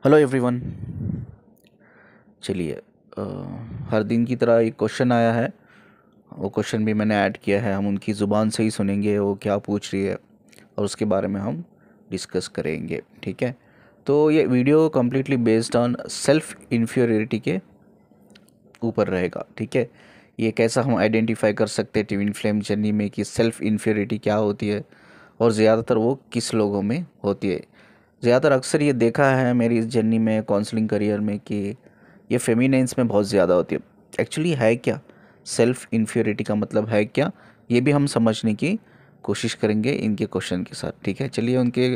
Hello everyone. चलिए, हर दिन की तरह एक क्वेश्चन आया है। वो क्वेश्चन भी मैंने ऐड किया है। हम उनकी ज़ुबान से ही सुनेंगे वो क्या पूछ रही है और उसके बारे में हम डिस्कस करेंगे। ठीक है, तो ये video completely based on self inferiority के ऊपर रहेगा। ठीक है, ये कैसा हम आइडेंटिफाई कर सकते हैं ट्विन फ्लेम जर्नी में कि सेल्फ इन्फीरियरिटी क्या होती है और ज़्यादातर वो किस लोगों में होती है। ज़्यादातर अक्सर ये देखा है मेरी इस जर्नी में, काउंसलिंग करियर में, कि ये फेमिनाइन्स में बहुत ज़्यादा होती है। एक्चुअली है क्या सेल्फ इन्फीरियरिटी का मतलब है क्या, ये भी हम समझने की कोशिश करेंगे इनके क्वेश्चन के साथ। ठीक है, चलिए उनके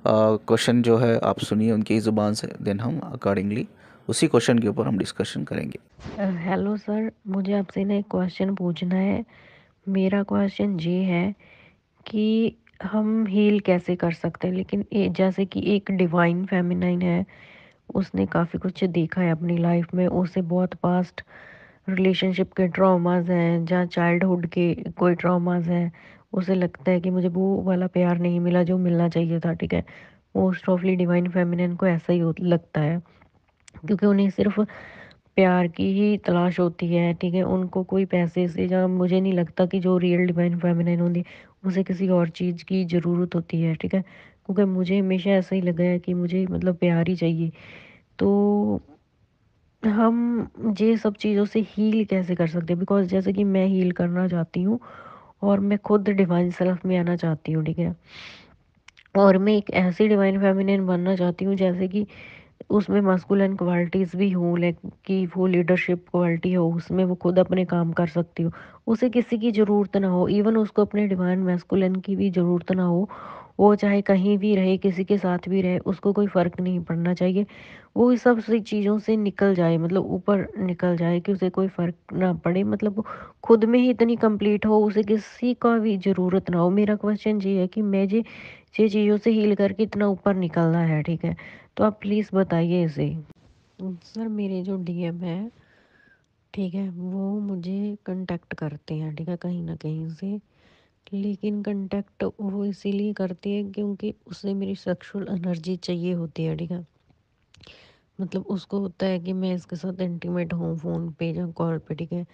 क्वेश्चन जो है आप सुनिए उनकी ही ज़ुबान से, देन हम अकॉर्डिंगली उसी क्वेश्चन के ऊपर हम डिस्कशन करेंगे। हेलो सर, मुझे आपसे ना एक क्वेश्चन पूछना है। मेरा क्वेश्चन ये है कि हम हील कैसे कर सकते हैं, लेकिन जैसे कि एक डिवाइन फेमिनाइन है, उसने काफ़ी कुछ देखा है अपनी लाइफ में। उसे बहुत पास्ट रिलेशनशिप के ट्रॉमास हैं, जहाँ चाइल्डहुड के कोई ट्रॉमास हैं। उसे लगता है कि मुझे वो वाला प्यार नहीं मिला जो मिलना चाहिए था। ठीक है, मोस्ट ऑफली डिवाइन फेमिनाइन को ऐसा ही लगता है, क्योंकि उन्हें सिर्फ प्यार की ही तलाश होती है। ठीक है, उनको कोई पैसे से, या मुझे नहीं लगता कि जो रियल डिवाइन फेमिनाइन होती उसे किसी और चीज़ की ज़रूरत होती है। ठीक है, क्योंकि मुझे हमेशा ऐसा ही लगा है कि मुझे मतलब प्यार ही चाहिए। तो हम ये सब चीज़ों से हील कैसे कर सकते हैं? बिकॉज जैसे कि मैं हील करना चाहती हूँ और मैं खुद डिवाइन सेल्फ में आना चाहती हूँ। ठीक है, और मैं एक ऐसी डिवाइन फेमिनिन बनना चाहती हूँ जैसे कि उसमें मस्कुलिन क्वालिटीज़ भी हों, लाइक कि वो लीडरशिप क्वालिटी हो, उसमें वो खुद अपने काम कर सकती हो, उसे किसी की ज़रूरत ना हो। इवन उसको अपने डिवाइन मैस्कुलिन की भी ज़रूरत ना हो। वो चाहे कहीं भी रहे, किसी के साथ भी रहे, उसको कोई फ़र्क नहीं पड़ना चाहिए। वो इस सब सी चीज़ों से निकल जाए, मतलब ऊपर निकल जाए कि उसे कोई फ़र्क ना पड़े। मतलब वो खुद में ही इतनी कंप्लीट हो, उसे किसी का भी ज़रूरत ना हो। मेरा क्वेश्चन ये है कि मैं ये चीज़ों से हील करके इतना ऊपर निकलना है। ठीक है, तो आप प्लीज़ बताइए इसे। सर, मेरे जो डीएम है, ठीक है, वो मुझे कांटेक्ट करते हैं, ठीक है, कहीं ना कहीं से। लेकिन कांटेक्ट वो इसीलिए करते हैं क्योंकि उसे मेरी सेक्सुअल एनर्जी चाहिए होती है। ठीक है, मतलब उसको होता है कि मैं इसके साथ इंटीमेट हूँ, फ़ोन पे या कॉल पे। ठीक है,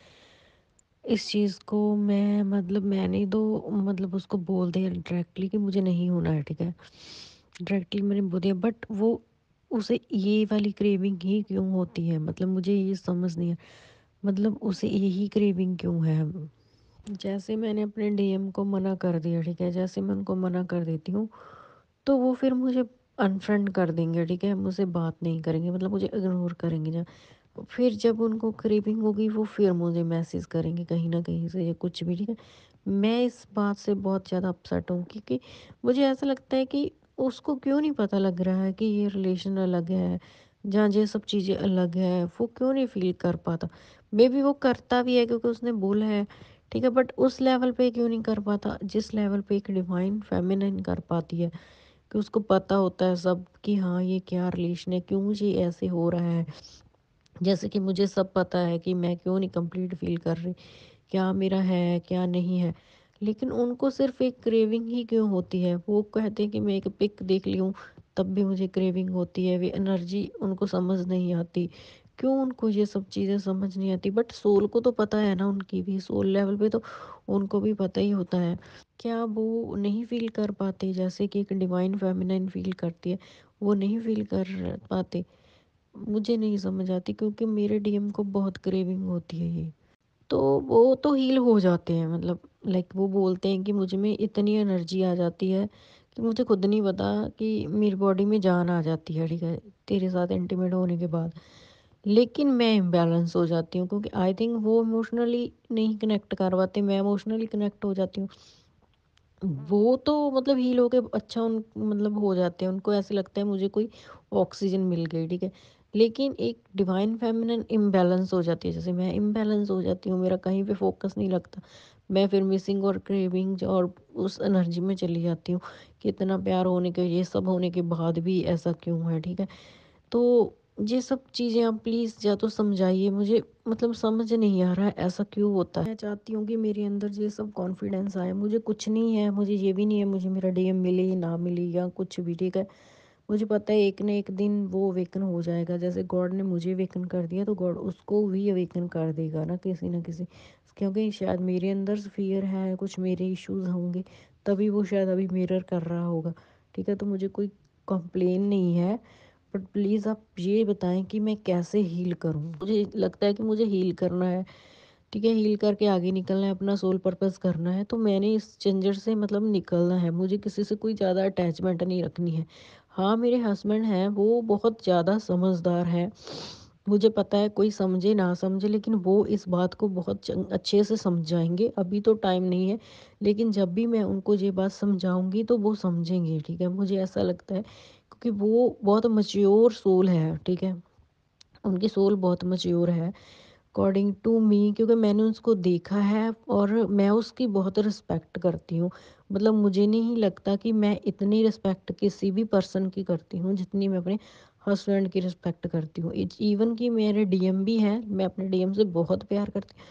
इस चीज़ को मैं, मतलब मैंने तो मतलब उसको बोल दिया डायरेक्टली कि मुझे नहीं होना है। ठीक है, डायरेक्टली मैंने बोल दिया, बट वो, उसे ये वाली क्रेविंग ही क्यों होती है? मतलब मुझे ये समझ नहीं है, मतलब उसे यही क्रेविंग क्यों है? जैसे मैंने अपने डीएम को मना कर दिया, ठीक है, जैसे मैं उनको मना कर देती हूँ तो वो फिर मुझे अनफ्रेंड कर देंगे। ठीक है, मुझसे बात नहीं करेंगे, मतलब मुझे इग्नोर करेंगे। जब फिर जब उनको क्रेविंग होगी वो फिर मुझे मैसेज करेंगे कहीं ना कहीं से या कुछ भी। ठीक है, मैं इस बात से बहुत ज़्यादा अपसेट हूँ, क्योंकि मुझे ऐसा लगता है कि उसको क्यों नहीं पता लग रहा है कि ये रिलेशन अलग है, जहाँ ये सब चीज़ें अलग है। वो क्यों नहीं फील कर पाता? मे बी वो करता भी है क्योंकि उसने बोला है। ठीक है, बट उस लेवल पे क्यों नहीं कर पाता जिस लेवल पे एक डिवाइन फेमिनिन कर पाती है, कि उसको पता होता है सब, कि हाँ ये क्या रिलेशन है, क्यों ये ऐसे हो रहा है। जैसे कि मुझे सब पता है कि मैं क्यों नहीं कंप्लीट फील कर रही, क्या मेरा है क्या नहीं है। लेकिन उनको सिर्फ एक क्रेविंग ही क्यों होती है? वो कहते हैं कि मैं एक पिक देख ली हूँ तब भी मुझे क्रेविंग होती है। वे एनर्जी उनको समझ नहीं आती, क्यों उनको ये सब चीज़ें समझ नहीं आती? बट सोल को तो पता है ना, उनकी भी सोल लेवल पे तो उनको भी पता ही होता है। क्या वो नहीं फील कर पाते जैसे कि एक डिवाइन फेमिनाइन फील करती है? वो नहीं फील कर पाते? मुझे नहीं समझ आती, क्योंकि मेरे डीएम को बहुत क्रेविंग होती है ये। तो वो तो हील हो जाते हैं, मतलब लाइक वो बोलते हैं कि मुझ में इतनी एनर्जी आ जाती है कि मुझे खुद नहीं पता कि मेरी बॉडी में जान आ जाती है। ठीक है, तेरे साथ इंटीमेट होने के बाद। लेकिन मैं इम्बैलेंस हो जाती हूँ, क्योंकि आई थिंक वो इमोशनली नहीं कनेक्ट कर पाते, मैं इमोशनली कनेक्ट हो जाती हूँ। वो तो मतलब हील होके अच्छा, उन मतलब हो जाते हैं, उनको ऐसे लगता है मुझे कोई ऑक्सीजन मिल गई। ठीक है, लेकिन एक डिवाइन फेमिनिन इम्बैलेंस हो जाती है, जैसे मैं इम्बैलेंस हो जाती हूँ, मेरा कहीं पे फोकस नहीं लगता। मैं फिर मिसिंग और क्रेविंग और उस एनर्जी में चली जाती हूँ कि इतना प्यार होने के, ये सब होने के बाद भी ऐसा क्यों है। ठीक है, तो ये सब चीज़ें आप प्लीज़ या तो समझाइए मुझे, मतलब समझ नहीं आ रहा है ऐसा क्यों होता है। मैं चाहती हूँ कि मेरे अंदर ये सब कॉन्फिडेंस आए। मुझे कुछ नहीं है, मुझे ये भी नहीं है मुझे मेरा डीएम मिले ना मिले या कुछ भी। ठीक है, मुझे पता है एक न एक दिन वो अवेकन हो जाएगा, जैसे गॉड ने मुझे अवेकन कर दिया तो गॉड उसको भी अवेकन कर देगा ना किसी, क्योंकि शायद मेरे अंदर फियर है, कुछ मेरे इश्यूज होंगे, तभी वो शायद अभी मिरर कर रहा होगा। ठीक है, तो मुझे कोई कंप्लेन नहीं है, बट प्लीज़ आप ये बताएं कि मैं कैसे हील करूं। मुझे लगता है कि मुझे हील करना है, ठीक है, हील करके आगे निकलना है, अपना सोल पर्पस करना है, तो मैंने इस झंझट से मतलब निकलना है, मुझे किसी से कोई ज़्यादा अटैचमेंट नहीं रखनी है। हाँ, मेरे हस्बैंड हैं, वो बहुत ज़्यादा समझदार हैं, मुझे पता है कोई समझे ना समझे, लेकिन वो इस बात को बहुत अच्छे से समझाएंगे। अभी तो टाइम नहीं है, लेकिन जब भी मैं उनको ये बात समझाऊंगी तो वो समझेंगे, ठीक है, मुझे ऐसा लगता है, क्योंकि वो बहुत मच्योर सोल है, ठीक है, उनकी सोल बहुत मच्योर है अकॉर्डिंग टू मी, क्योंकि मैंने उसको देखा है और मैं उसकी बहुत रिस्पेक्ट करती हूँ। मतलब मुझे नहीं लगता कि मैं इतनी रिस्पेक्ट किसी भी पर्सन की करती हूँ जितनी मैं अपने हस्बैंड की रिस्पेक्ट करती हूँ। इवन कि मेरे डीएम भी हैं, मैं अपने डीएम से बहुत प्यार करती हूँ,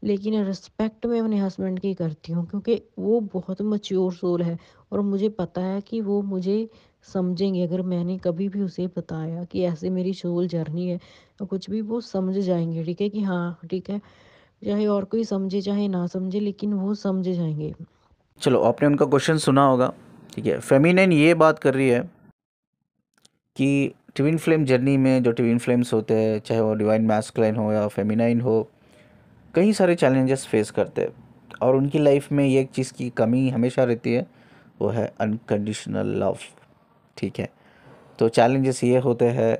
लेकिन रिस्पेक्ट मैं अपने हस्बैंड की करती हूँ, क्योंकि वो बहुत मच्योर सोल है और मुझे पता है कि वो मुझे समझेंगे। अगर मैंने कभी भी उसे बताया कि ऐसे मेरी सोल जर्नी है तो कुछ भी वो समझ जाएंगे, ठीक है, कि हाँ ठीक है, चाहे और कोई समझे चाहे ना समझे, लेकिन वो समझ जाएंगे। चलो, आपने उनका क्वेश्चन सुना होगा। ठीक है, फेमिनिन ये बात कर रही है कि ट्विन फ्लेम जर्नी में जो ट्विन फ्लेम्स होते हैं, चाहे वो डिवाइन मैस्कुलाइन हो या फेमिनाइन हो, कई सारे चैलेंजेस फेस करते हैं। और उनकी लाइफ में ये एक चीज़ की कमी हमेशा रहती है, वो है अनकंडीशनल लव। ठीक है, तो चैलेंजेस ये होते हैं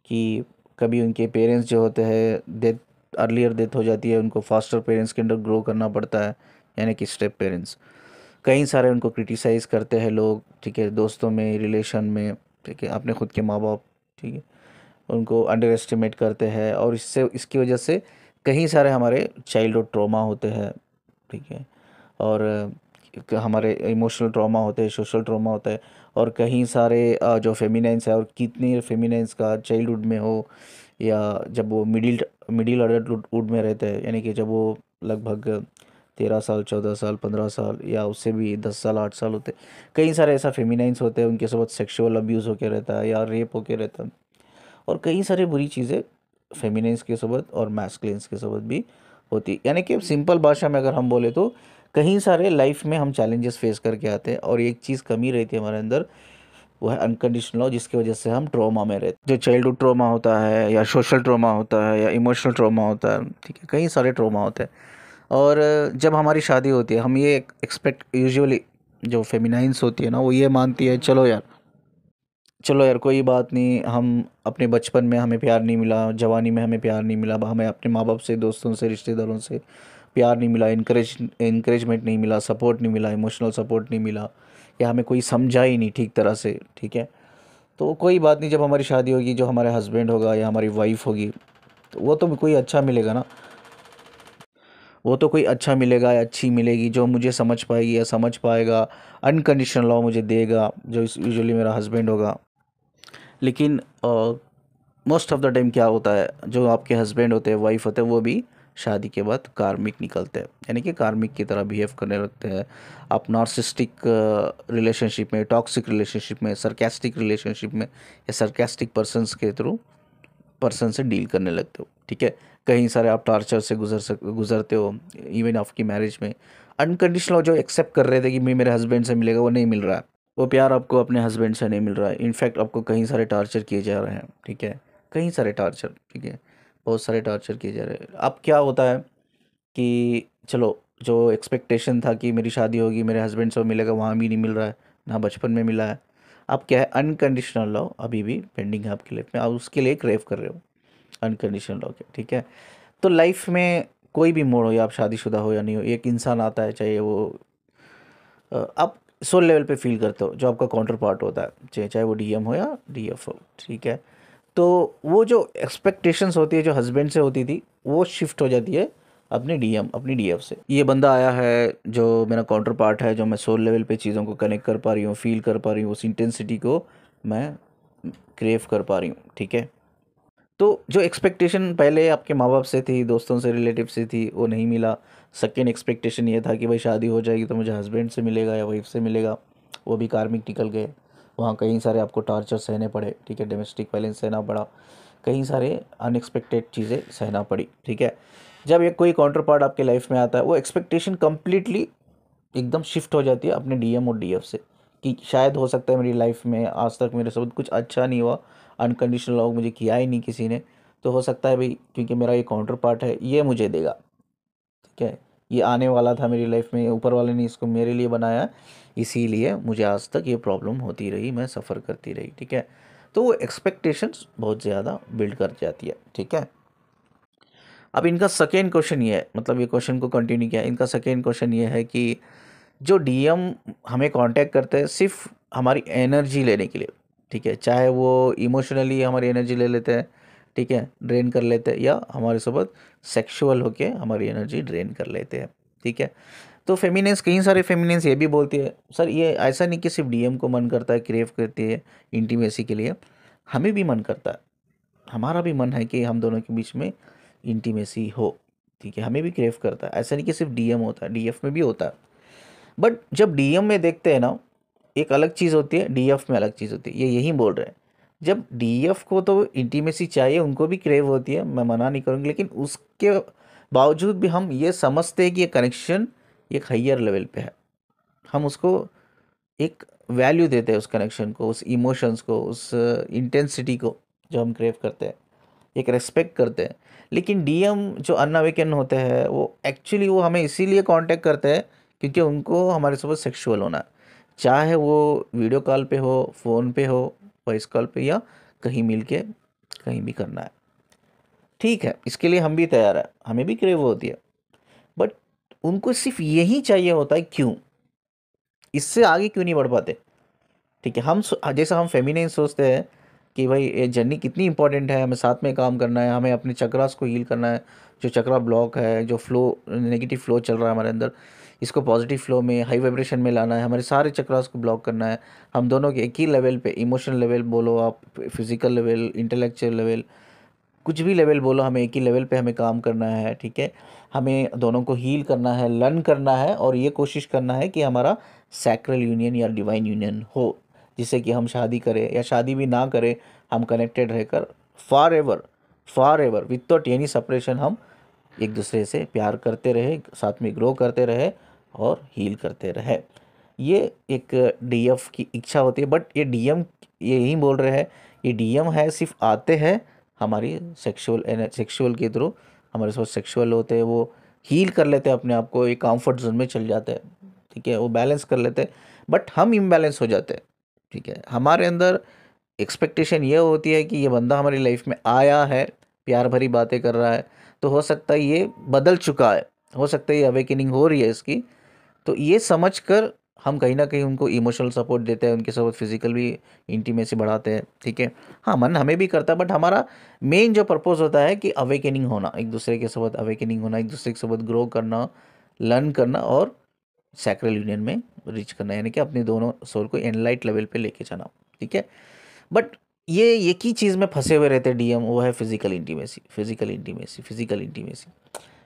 कि कभी उनके पेरेंट्स जो होते हैं डेथ, अर्लियर डेथ हो जाती है, उनको फास्टर पेरेंट्स के अंडर ग्रो करना पड़ता है, यानी कि स्टेप पेरेंट्स। कई सारे उनको क्रिटिसाइज़ करते हैं लोग, ठीक है, दोस्तों में, रिलेशन में, ठीक है, अपने खुद के माँ बाप, ठीक है, उनको अंडर एस्टिमेट करते हैं। और इसकी वजह से कई सारे हमारे चाइल्डहुड ट्रॉमा होते हैं, ठीक है, और हमारे इमोशनल ट्रॉमा होते हैं, सोशल ट्रॉमा होता है। और कहीं सारे जो फेमिनाइंस है, और कितने फेमिनाइंस का चाइल्डहुड में हो या जब वो मिडिल मिडिल अडल्टहुड में रहते हैं, यानी कि जब वो लगभग 13 साल, 14 साल, 15 साल या उससे भी 10 साल, 8 साल होते, कई सारे ऐसा फेमिनाइंस होते हैं, उनके साथ सेक्सुअल अब्यूज़ होके रहता है या रेप होके रहता है। और कई सारी बुरी चीज़ें फेमिनाइंस के साथ और मैस्कुलिन्स के साथ भी होती, यानी कि सिंपल भाषा में अगर हम बोले तो कहीं सारे लाइफ में हम चैलेंजेस फेस करके आते हैं। और एक चीज़ कमी रहती है हमारे अंदर, वो है अनकंडीशनल लव, जिसकी वजह से हम ट्रॉमा में रहते हैं। जो चाइल्डहुड ट्रॉमा होता है या सोशल ट्रॉमा होता है या इमोशनल ट्रॉमा होता है, ठीक है, कई सारे ट्रॉमा होते हैं। और जब हमारी शादी होती है, हम ये एक्सपेक्ट यूजुअली, जो फेमिनाइंस होती है ना, वो ये मानती है, चलो यार, चलो यार, कोई बात नहीं, हम अपने बचपन में हमें प्यार नहीं मिला, जवानी में हमें प्यार नहीं मिला, हमें अपने माँ बाप से, दोस्तों से, रिश्तेदारों से प्यार नहीं मिला, इनकरेजमेंट नहीं मिला, सपोर्ट नहीं मिला, इमोशनल सपोर्ट नहीं मिला, या हमें कोई समझा ही नहीं ठीक तरह से, ठीक है। तो कोई बात नहीं, जब हमारी शादी होगी, जो हमारे हस्बैंड होगा या हमारी वाइफ होगी, तो वो तो कोई अच्छा मिलेगा ना, वो तो कोई अच्छा मिलेगा या अच्छी मिलेगी जो मुझे समझ पाएगी या समझ पाएगा, अनकंडीशनल लव मुझे देगा, जो यूजुअली मेरा हस्बैंड होगा। लेकिन मोस्ट ऑफ द टाइम क्या होता है, जो आपके हस्बैंड होते हैं, वाइफ होते हैं, वो भी शादी के बाद कार्मिक निकलते हैं, यानी कि कार्मिक की तरह बिहेव करने लगते हैं। आप नार्सिस्टिक रिलेशनशिप में, टॉक्सिक रिलेशनशिप में, सरकास्टिक रिलेशनशिप में या सरकास्टिक पर्सन से डील करने लगते हो, ठीक है। कहीं सारे आप टार्चर से गुजरते हो, इवन आपकी मैरिज में अनकंडीशनल जो एक्सेप्ट कर रहे थे कि मैं मेरे हस्बैंड से मिलेगा, वो नहीं मिल रहा है, वो प्यार आपको अपने हस्बैंड से नहीं मिल रहा है। इनफैक्ट आपको कहीं सारे टार्चर किए जा रहे हैं, ठीक है, कहीं सारे टार्चर, ठीक है, बहुत सारे टार्चर किए जा रहे हैं। अब क्या होता है कि चलो, जो एक्सपेक्टेशन था कि मेरी शादी होगी, मेरे हस्बैंड से मिलेगा, वहाँ भी नहीं मिल रहा है, ना बचपन में मिला है। अब क्या है, अनकंडीशनल लव अभी भी पेंडिंग है आपकी लाइफ में, आप उसके लिए क्रेव कर रहे हो अनकंडीशनल लव के, ठीक है। तो लाइफ में कोई भी मोड़ हो, या आप शादीशुदा हो या नहीं हो, एक इंसान आता है, चाहे वो आप सोल लेवल पे फील करते हो, जो आपका काउंटर पार्ट होता है, चाहे चाहे वो डीएम हो या डीएफ हो, ठीक है। तो वो जो एक्सपेक्टेशंस होती है जो हस्बैंड से होती थी, वो शिफ्ट हो जाती है अपने डीएम, अपनी डीएफ से। ये बंदा आया है जो मेरा काउंटर पार्ट है, जो मैं सोल लेवल पे चीज़ों को कनेक्ट कर पा रही हूँ, फील कर पा रही हूँ, उस इंटेंसिटी को मैं क्रेव कर पा रही हूँ, ठीक है। तो जो एक्सपेक्टेशन पहले आपके माँ बाप से थी, दोस्तों से, रिलेटिव से थी, वो नहीं मिला। सेकेंड एक्सपेक्टेशन ये था कि भाई शादी हो जाएगी तो मुझे हस्बैंड से मिलेगा या वाइफ से मिलेगा, वो भी कार्मिक निकल गए। वहाँ कई सारे आपको टार्चर सहने पड़े, ठीक है, डोमेस्टिक वायलेंस सहना पड़ा, कई सारे अनएक्सपेक्टेड चीज़ें सहना पड़ी, ठीक है। जब एक कोई काउंटर पार्ट आपके लाइफ में आता है, वो एक्सपेक्टेशन कम्प्लीटली एकदम शिफ्ट हो जाती है अपने डीएम और डीएफ से, कि शायद हो सकता है मेरी लाइफ में आज तक मेरे साथ कुछ अच्छा नहीं हुआ, अनकंडीशनल लव मुझे किया ही नहीं किसी ने, तो हो सकता है भाई क्योंकि मेरा ये काउंटर पार्ट है ये मुझे देगा, ठीक है, ये आने वाला था मेरी लाइफ में, ऊपर वाले ने इसको मेरे लिए बनाया, इसीलिए मुझे आज तक ये प्रॉब्लम होती रही, मैं सफ़र करती रही, ठीक है। तो वो एक्सपेक्टेशंस बहुत ज़्यादा बिल्ड कर जाती है, ठीक है। अब इनका सेकेंड क्वेश्चन ये है, मतलब ये क्वेश्चन को कंटिन्यू किया, इनका सेकेंड क्वेश्चन ये है कि जो डीएम हमें कांटेक्ट करते हैं सिर्फ हमारी एनर्जी लेने के लिए, ठीक है, चाहे वो इमोशनली हमारी एनर्जी ले लेते हैं, ठीक है, ड्रेन कर लेते हैं, या हमारे साथ सेक्सुअल होके हमारी एनर्जी ड्रेन कर लेते हैं, ठीक है। तो फेमिनेंस, कई सारे फेमिनेंस ये भी बोलती है सर ये ऐसा नहीं कि सिर्फ डीएम को मन करता है, क्रेव करती है इंटीमेसी के लिए, हमें भी मन करता है, हमारा भी मन है कि हम दोनों के बीच में इंटीमेसी हो, ठीक है, हमें भी क्रेव करता है, ऐसा नहीं कि सिर्फ डीएम होता है, डीएफ में भी होता है। बट जब डीएम में देखते हैं ना, एक अलग चीज़ होती है, डीएफ में अलग चीज़ होती है, ये यही बोल रहे हैं। जब डीएफ को तो इंटीमेसी चाहिए, उनको भी क्रेव होती है, मैं मना नहीं करूँगी, लेकिन उसके बावजूद भी हम ये समझते हैं कि ये कनेक्शन एक हायर लेवल पे है, हम उसको एक वैल्यू देते हैं, उस कनेक्शन को, उस इमोशंस को, उस इंटेंसिटी को जो हम क्रेव करते हैं, एक रेस्पेक्ट करते हैं। लेकिन डीएम जो अनअवेकन होते हैं वो एक्चुअली वो हमें इसीलिए कांटेक्ट करते हैं क्योंकि उनको हमारे साथ सेक्सुअल होना है, चाहे वो वीडियो कॉल पे हो, फ़ोन पे हो, वॉइस कॉल पे, या कहीं मिल के कहीं भी करना है, ठीक है, इसके लिए हम भी तैयार है, हमें भी क्रेव होती है। बट उनको सिर्फ यही चाहिए होता है, क्यों, इससे आगे क्यों नहीं बढ़ पाते, ठीक है। जैसा हम फेमिनिन सोचते हैं कि भाई ये जर्नी कितनी इंपॉर्टेंट है, हमें साथ में काम करना है, हमें अपने चक्रास को हील करना है, जो चक्रा ब्लॉक है, जो फ्लो नेगेटिव फ्लो चल रहा है हमारे अंदर, इसको पॉजिटिव फ्लो में, हाई वाइब्रेशन में लाना है, हमारे सारे चक्रास को ब्लॉक करना है, हम दोनों के एक ही लेवल पे, इमोशनल लेवल बोलो आप, फिजिकल लेवल, इंटेलेक्चुअल लेवल, कुछ भी लेवल बोलो, हमें एक ही लेवल पे हमें काम करना है, ठीक है। हमें दोनों को हील करना है, लर्न करना है, और ये कोशिश करना है कि हमारा सैक्रल यूनियन या डिवाइन यूनियन हो, जिससे कि हम शादी करें या शादी भी ना करें, हम कनेक्टेड रहकर for ever without any separation हम एक दूसरे से प्यार करते रहे, साथ में ग्रो करते रहे और हील करते रहे। ये एक डीएफ की इच्छा होती है। बट ये डीएम ये यही बोल रहे हैं, ये डीएम है सिर्फ आते हैं हमारी सेक्सुअल के थ्रू, हमारे साथ सेक्सुअल होते हैं, वो हील कर लेते हैं अपने आप को, एक कंफर्ट जोन में चल जाते हैं, ठीक है, वो बैलेंस कर लेते हैं। बट हम इम्बैलेंस हो जाते हैं, ठीक है। हमारे अंदर एक्सपेक्टेशन ये होती है कि ये बंदा हमारी लाइफ में आया है, प्यार भरी बातें कर रहा है, तो हो सकता है ये बदल चुका है, हो सकता है ये अवेकनिंग हो रही है इसकी। तो ये समझ कर हम कहीं ना कहीं उनको इमोशनल सपोर्ट देते हैं, उनके साथ फिजिकल भी इंटीमेसी बढ़ाते हैं, ठीक है। हाँ, मन हमें भी करता है, बट हमारा मेन जो पर्पस होता है कि अवेकनिंग होना, एक दूसरे के साथ अवेकनिंग होना, एक दूसरे के साथ ग्रो करना, लर्न करना, और सैक्रल यूनियन में रीच करना, यानी कि अपने दोनों सोल को एनलाइट लेवल पे लेके जाना, ठीक है। बट ये एक ही चीज़ में फंसे हुए रहते हैं डीएम, वो है physical intimacy, physical intimacy, physical intimacy.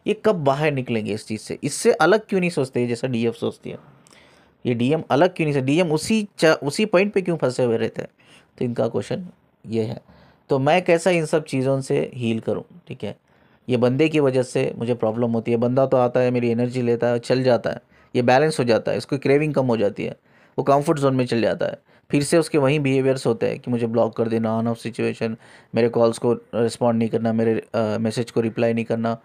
ये कब बाहर निकलेंगे इस चीज़ से, इससे अलग क्यों नहीं सोचते जैसा डीएफ सोचती है, ये डीएम अलग क्यों नहीं सोचते, डीएम उसी पॉइंट पे क्यों फंसे हुए रहते हैं। तो इनका क्वेश्चन ये है। तो मैं कैसा इन सब चीज़ों से हील करूं, ठीक है। ये बंदे की वजह से मुझे प्रॉब्लम होती है, बंदा तो आता है, मेरी एनर्जी लेता है, चल जाता है, ये बैलेंस हो जाता है, इसको क्रेविंग कम हो जाती है, वो कंफर्ट जोन में चल जाता है, फिर से उसके वहीं बिहेवियर्स होते हैं कि मुझे ब्लॉक कर देना, ऑन ऑफ सिचुएशन, मेरे कॉल्स को रिस्पॉन्ड नहीं करना, मेरे मैसेज को रिप्लाई नहीं करना,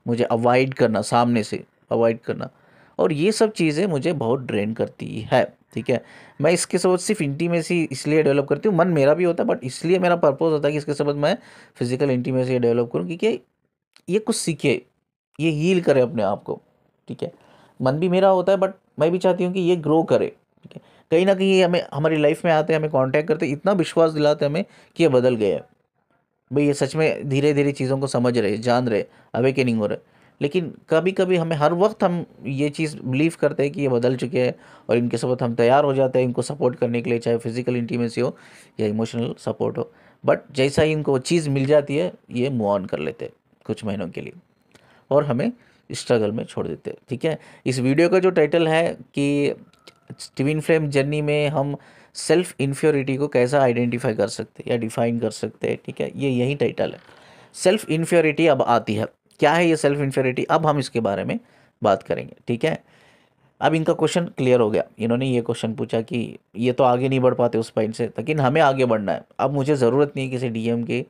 मुझे अवॉइड करना, सामने से अवॉइड करना, और ये सब चीज़ें मुझे बहुत ड्रेन करती है, ठीक है। मैं इसके साथ सिर्फ इंटीमेसी इसलिए डेवलप करती हूँ, मन मेरा भी होता है, बट इसलिए मेरा पर्पज़ होता है कि इसके साथ मैं फिजिकल इंटीमेसी डेवलप करूँ, क्योंकि ये कुछ सीखे, ये हील करे अपने आप को, ठीक है। मन भी मेरा होता है, बट मैं भी चाहती हूँ कि ये ग्रो करे, ठीक है। कहीं ना कहीं ये हमें हमारी लाइफ में आते हैं, हमें कांटेक्ट करते हैं, इतना विश्वास दिलाते हैं हमें कि ये बदल गए हैं, भाई ये सच में धीरे धीरे चीज़ों को समझ रहे, जान रहे, अवेकनिंग हो रहे। लेकिन कभी कभी हमें हर वक्त हम ये चीज़ बिलीव करते हैं कि ये बदल चुके हैं, और इनके साथ हम तैयार हो जाते हैं इनको सपोर्ट करने के लिए, चाहे फिजिकल इंटीमेसी हो या इमोशनल सपोर्ट हो। बट जैसा ही इनको वो चीज़ मिल जाती है, ये मूव ऑन कर लेते हैं कुछ महीनों के लिए, और हमें स्ट्रगल में छोड़ देते हैं, ठीक है। इस वीडियो का जो टाइटल है कि ट्विन फ्लेम जर्नी में हम सेल्फ इन्फ्योरिटी को कैसा आइडेंटिफाई कर सकते हैं या डिफाइन कर सकते हैं, ठीक है, ये यही टाइटल है। सेल्फ इन्फ्योरिटी अब आती है, क्या है ये सेल्फ इन्फ्योरिटी, अब हम इसके बारे में बात करेंगे, ठीक है। अब इनका क्वेश्चन क्लियर हो गया, इन्होंने ये क्वेश्चन पूछा कि ये तो आगे नहीं बढ़ पाते उस पॉइंट से, लेकिन हमें आगे बढ़ना है। अब मुझे ज़रूरत नहीं है किसी डीएम की,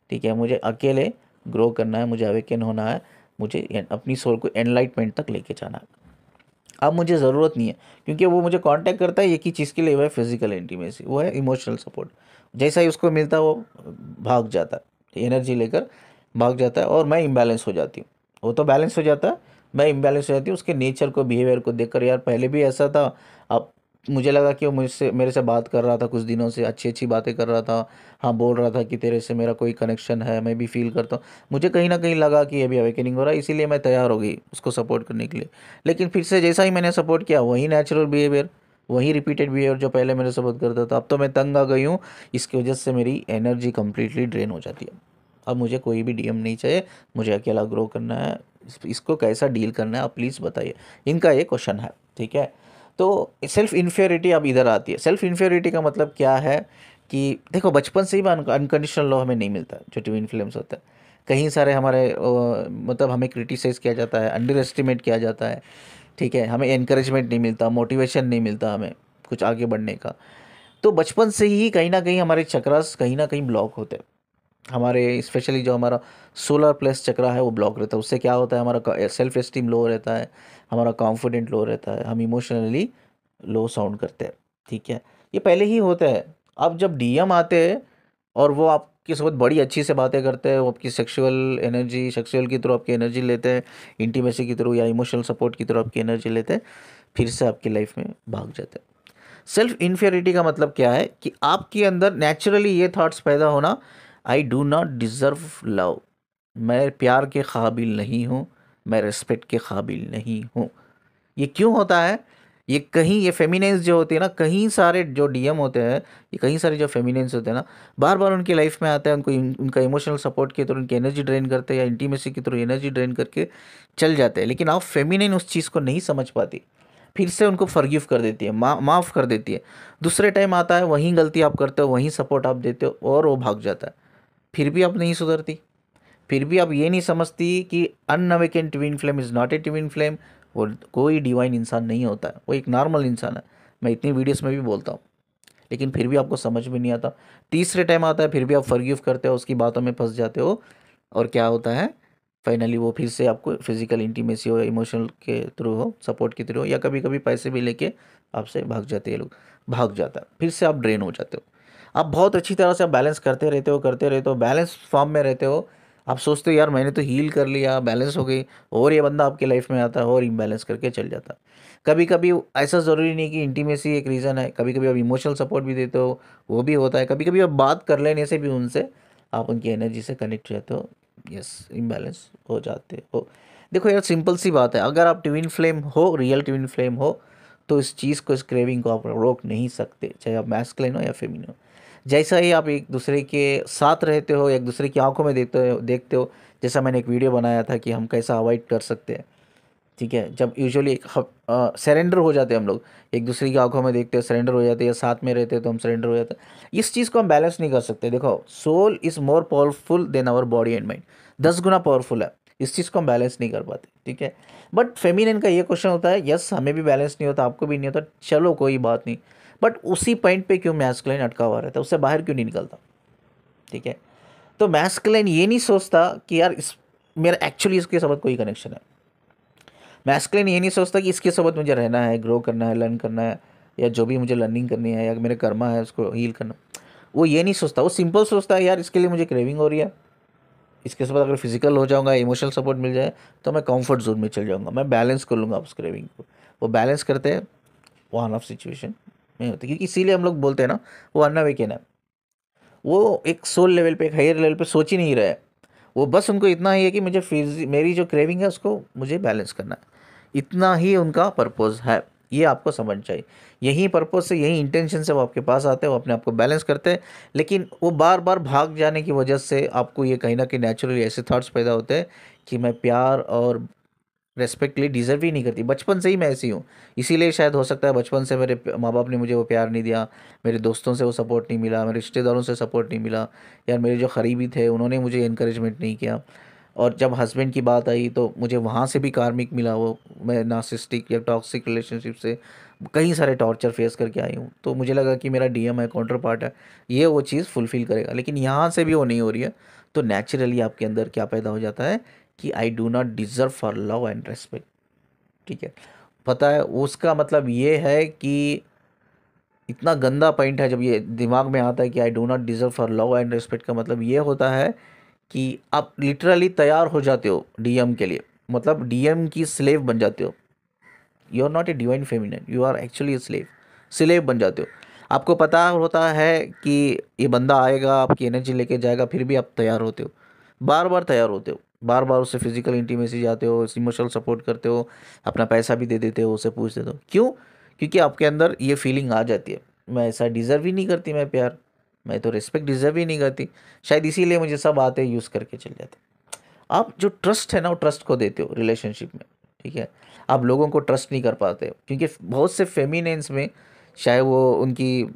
ठीक है, मुझे अकेले ग्रो करना है, मुझे अवेकन होना है, मुझे अपनी सोल को एनलाइटमेंट तक लेके जाना है। अब मुझे ज़रूरत नहीं है, क्योंकि वो मुझे कांटेक्ट करता है एक ही चीज़ के लिए, वो है फिजिकल इंटीमेसी, वो है इमोशनल सपोर्ट। जैसा ही उसको मिलता है वो भाग जाता है, एनर्जी लेकर भाग जाता है, और मैं इम्बैलेंस हो जाती हूँ। वो तो बैलेंस हो जाता है, मैं इम्बैलेंस हो जाती हूँ उसके नेचर को, बिहेवियर को देखकर। यार पहले भी ऐसा था, अब मुझे लगा कि वो मेरे से बात कर रहा था कुछ दिनों से, अच्छी अच्छी बातें कर रहा था, हाँ बोल रहा था कि तेरे से मेरा कोई कनेक्शन है, मैं भी फील करता हूँ। मुझे कहीं ना कहीं लगा कि अभी अवेकनिंग हो रहा है, इसीलिए मैं तैयार हो गई उसको सपोर्ट करने के लिए। लेकिन फिर से जैसा ही मैंने सपोर्ट किया, वही नेचुरल बिहेवियर, वही रिपीटेड बिहेवियर जो पहले मेरे सपोर्ट करता था, अब तो मैं तंग आ गई हूँ। इसकी वजह से मेरी एनर्जी कम्प्लीटली ड्रेन हो जाती है। अब मुझे कोई भी डीएम नहीं चाहिए, मुझे अकेला ग्रो करना है। इसको कैसा डील करना है आप प्लीज़ बताइए, इनका ये क्वेश्चन है, ठीक है। तो सेल्फ इन्फ्योरिटी अब इधर आती है। सेल्फ इन्फ्योरिटी का मतलब क्या है कि देखो, बचपन से ही अनकंडीशनल लव हमें नहीं मिलता जो ट्विन फ्लेम्स होता है। कहीं सारे हमारे मतलब हमें क्रिटिसाइज़ किया जाता है, अंडर एस्टिमेट किया जाता है, ठीक है, हमें एनकरेजमेंट नहीं मिलता, मोटिवेशन नहीं मिलता हमें कुछ आगे बढ़ने का। तो बचपन से ही कहीं ना कहीं हमारे चक्रास कहीं ना कहीं ब्लॉक होते हैं। हमारे स्पेशली जो हमारा सोलर प्लेस चक्रा है वो ब्लॉक रहता है। उससे क्या होता है, हमारा सेल्फ एस्टीम लो रहता है, हमारा कॉन्फिडेंट लो रहता है, हम इमोशनली लो साउंड करते हैं, ठीक है। ये पहले ही होता है। अब जब डीएम आते हैं और वो आपके साथ बड़ी अच्छी से बातें करते हैं, वो आपकी सेक्सुअल एनर्जी, सेक्सुअल की तरह आपकी एनर्जी लेते हैं, इंटीमेसी की तरह या इमोशनल सपोर्ट की तरह आपकी एनर्जी लेते हैं, फिर से आपकी लाइफ में भाग जाते हैं। सेल्फ इन्फियरिटी का मतलब क्या है कि आपके अंदर नेचुरली ये थॉट्स पैदा होना, I do not deserve love, मैं प्यार के काबिल नहीं हूँ, मैं रिस्पेक्ट के काबिल नहीं हूँ। ये क्यों होता है? ये कहीं ये फेमिनेंस जो होती है ना, कहीं सारे जो डीएम होते हैं, ये कहीं सारे जो फेमिनेंस होते हैं ना, बार बार उनकी लाइफ में आते हैं, उनको उनका इमोशनल सपोर्ट के थ्रू उनकी एनर्जी ड्रेन करते हैं, या इंटीमेसी के थ्रू एनर्जी ड्रेन करके चल जाते हैं। लेकिन आप फेमिनिन उस चीज़ को नहीं समझ पाती, फिर से उनको फॉरगिव कर देती है, माफ़ कर देती है। दूसरे टाइम आता है, वहीं गलती आप करते हो, वहीं सपोर्ट आप देते हो, और वो भाग जाता है। फिर भी आप नहीं सुधरती, फिर भी आप ये नहीं समझती कि unawaken twin flame is not a twin flame. वो कोई डिवाइन इंसान नहीं होता है, वो एक नॉर्मल इंसान है। मैं इतनी वीडियोस में भी बोलता हूँ, लेकिन फिर भी आपको समझ में नहीं आता। तीसरे टाइम आता है, फिर भी आप फॉरगिव करते हो, उसकी बातों में फंस जाते हो, और क्या होता है, फाइनली वो फिर से आपको फिजिकल इंटीमेसी हो, इमोशनल के थ्रू हो, सपोर्ट के थ्रू हो, या कभी कभी पैसे भी लेके आपसे भाग जाते हैं, ये लोग भाग जाता है, फिर से आप ड्रेन हो जाते हो। आप बहुत अच्छी तरह से आप बैलेंस करते रहते हो, बैलेंस फॉर्म में रहते हो। आप सोचते हो यार मैंने तो हील कर लिया, बैलेंस हो गई, और ये बंदा आपकी लाइफ में आता है और इम्बैलेंस करके चल जाता है। कभी कभी ऐसा ज़रूरी नहीं कि इंटीमेसी एक रीज़न है, कभी कभी आप इमोशनल सपोर्ट भी देते हो, वो भी होता है। कभी कभी आप बात कर लेने से भी उनसे आप उनकी एनर्जी से कनेक्ट हो जाते हो, यस, इम्बैलेंस हो जाते हो। देखो यार, सिंपल सी बात है, अगर आप ट्विन फ्लेम हो, रियल ट्विन फ्लेम हो, तो इस चीज़ को, इस क्रेविंग को आप रोक नहीं सकते, चाहे आप मैस्कुलिन हो या फेमिनिन हो। जैसा ही आप एक दूसरे के साथ रहते हो, एक दूसरे की आंखों में देखते हो, जैसा मैंने एक वीडियो बनाया था कि हम कैसा अवॉइड कर सकते हैं, ठीक है। जब यूजुअली एक सरेंडर हो जाते हैं हम लोग, एक दूसरे की आंखों में देखते हैं, सरेंडर हो जाते हैं, या साथ में रहते हैं तो हम सरेंडर हो जाते हैं। इस चीज़ को हम बैलेंस नहीं कर सकते। देखो, soul is more powerful than our body and mind, 10 गुना पावरफुल है। इस चीज़ को हम बैलेंस नहीं कर पाते, ठीक है। बट फेमिनिन का ये क्वेश्चन होता है, यस हमें भी बैलेंस नहीं होता, आपको भी नहीं होता, चलो कोई बात नहीं, बट उसी पॉइंट पे क्यों मैस्कुलिन अटका हुआ रहता है, उससे बाहर क्यों नहीं निकलता, ठीक है। तो मैस्कुलिन ये नहीं सोचता कि यार इस मेरा एक्चुअली इसके साथ कोई कनेक्शन है। मैस्कुलिन ये नहीं सोचता कि इसके साथ मुझे रहना है, ग्रो करना है, लर्न करना है, या जो भी मुझे लर्निंग करनी है, या मेरे कर्मा है उसको हील करना, वो ये नहीं सोचता। वो सिंपल सोचता है यार इसके लिए मुझे क्रेविंग हो रही है, इसके साथ अगर फिजिकल हो जाऊंगा, इमोशनल सपोर्ट मिल जाए, तो मैं कंफर्ट जोन में चल जाऊंगा, मैं बैलेंस कर लूँगा उस क्रेविंग को। वो बैलेंस करते हैं, वो ऑन ऑफ सिचुएशन में होती है, क्योंकि इसीलिए हम लोग बोलते हैं ना, वो अनअवेकन है। वो एक सोल लेवल पे, एक हायर लेवल पे सोच ही नहीं रहा है। वो बस उनको इतना ही है कि मुझे मेरी जो क्रेविंग है उसको मुझे बैलेंस करना है, इतना ही उनका पर्पज़ है। ये आपको समझ चाहिए, यही पर्पज़ से, यही इंटेंशन से वो आपके पास आते हैं, वो अपने आप को बैलेंस करते हैं। लेकिन वो बार बार भाग जाने की वजह से आपको ये कहीं ना कहीं नेचुरली ऐसे थॉट्स पैदा होते हैं कि मैं प्यार और रेस्पेक्ट के लिए डिज़र्व ही नहीं करती। बचपन से ही मैं ऐसी हूँ, इसीलिए शायद हो सकता है बचपन से मेरे माँ बाप ने मुझे वो प्यार नहीं दिया, मेरे दोस्तों से वो सपोर्ट नहीं मिला, मेरे रिश्तेदारों से सपोर्ट नहीं मिला, या मेरे जो करीबी थे उन्होंने मुझे इनकरेजमेंट नहीं किया। और जब हस्बैंड की बात आई तो मुझे वहाँ से भी कार्मिक मिला, वो मैं नार्सिसिस्टिक या टॉक्सिक रिलेशनशिप से कई सारे टॉर्चर फेस करके आई हूँ। तो मुझे लगा कि मेरा डीएम है, काउंटर पार्ट है, ये वो चीज़ फुलफ़िल करेगा, लेकिन यहाँ से भी वो नहीं हो रही है। तो नेचुरली आपके अंदर क्या पैदा हो जाता है कि I do not deserve for love and respect. ठीक है, पता है उसका मतलब ये है कि इतना गंदा पॉइंट है जब ये दिमाग में आता है कि I do not deserve for love and respect, का मतलब ये होता है कि आप लिटरली तैयार हो जाते हो डीएम के लिए, मतलब डीएम की स्लेव बन जाते हो। You are not a divine feminine, you are actually a slave, slave बन जाते हो। आपको पता होता है कि ये बंदा आएगा, आपकी एनर्जी लेके जाएगा, फिर भी आप तैयार होते हो, बार बार तैयार होते हो, बार बार उससे फिजिकल इंटीमेसी जाते हो, इमोशनल सपोर्ट करते हो, अपना पैसा भी दे देते हो, उसे पूछ देते हो। क्यों? क्योंकि आपके अंदर ये फीलिंग आ जाती है, मैं ऐसा डिज़र्व ही नहीं करती, मैं प्यार, मैं तो रिस्पेक्ट डिज़र्व ही नहीं करती, शायद इसीलिए मुझे सब आते यूज़ करके चले जाते। आप जो ट्रस्ट है ना, वो ट्रस्ट को देते हो रिलेशनशिप में। ठीक है, आप लोगों को ट्रस्ट नहीं कर पाते हो, क्योंकि बहुत से फेमिनेंस में चाहे वो उनकी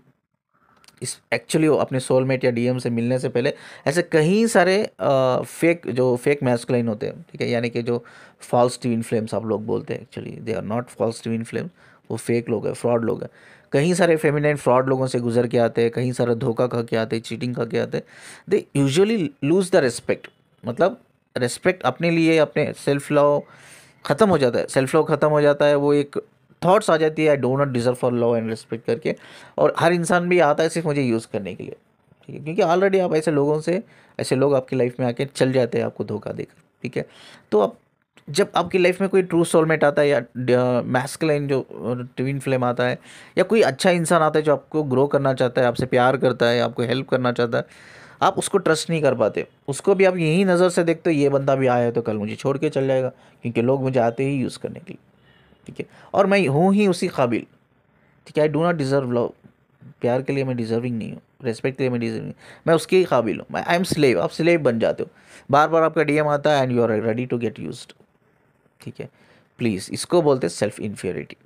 इस एक्चुअली वो अपने सोलमेट या डीएम से मिलने से पहले ऐसे कई सारे फेक मैस्कुलाइन होते हैं। ठीक है, यानी कि जो फॉल्स ट्विन फ्लेम्स आप लोग बोलते हैं, actually they are not false twin flames, वो फेक लोग हैं, फ्रॉड लोग हैं। कई सारे फेमिनाइन फ्रॉड लोगों से गुजर के आते हैं, कहीं सारा धोखा खा के आते हैं, चीटिंग खा के आते हैं। They usually lose the respect, मतलब रिस्पेक्ट अपने लिए, अपने सेल्फ लव ख़त्म हो जाता है, सेल्फ लव ख़त्म हो जाता है, वो एक थॉट्स आ जाती है I do not deserve for love and respect करके। और हर इंसान भी आता है सिर्फ मुझे यूज़ करने के लिए। ठीक है, क्योंकि ऑलरेडी आप ऐसे लोगों से, ऐसे लोग आपकी लाइफ में आके चल जाते हैं आपको धोखा देकर। ठीक है, तो अब जब आपकी लाइफ में कोई ट्रू सोलमेट आता है, या मैस्कुलाइन जो ट्विन फ्लेम आता है, या कोई अच्छा इंसान आता है जो आपको ग्रो करना चाहता है, आपसे प्यार करता है, आपको हेल्प करना चाहता है, आप उसको ट्रस्ट नहीं कर पाते। उसको भी आप यही नज़र से देखते हो, ये बंदा भी आया है तो कल मुझे छोड़ के चल जाएगा, क्योंकि लोग मुझे आते ही यूज़ करने के लिए। ठीक है, और मैं हूँ ही उसी काबिल। ठीक है, I do not deserve love, प्यार के लिए मैं डिज़र्विंग नहीं हूँ, रेस्पेक्ट के लिए मैं डिज़र्विंग, मैं उसके ही काबिल हूँ, मैं आई एम स्लेव। आप स्लेव बन जाते हो, बार बार आपका डीएम आता है and you are ready to get used. ठीक है, प्लीज़, इसको बोलते हैं सेल्फ इन्फीरियरिटी,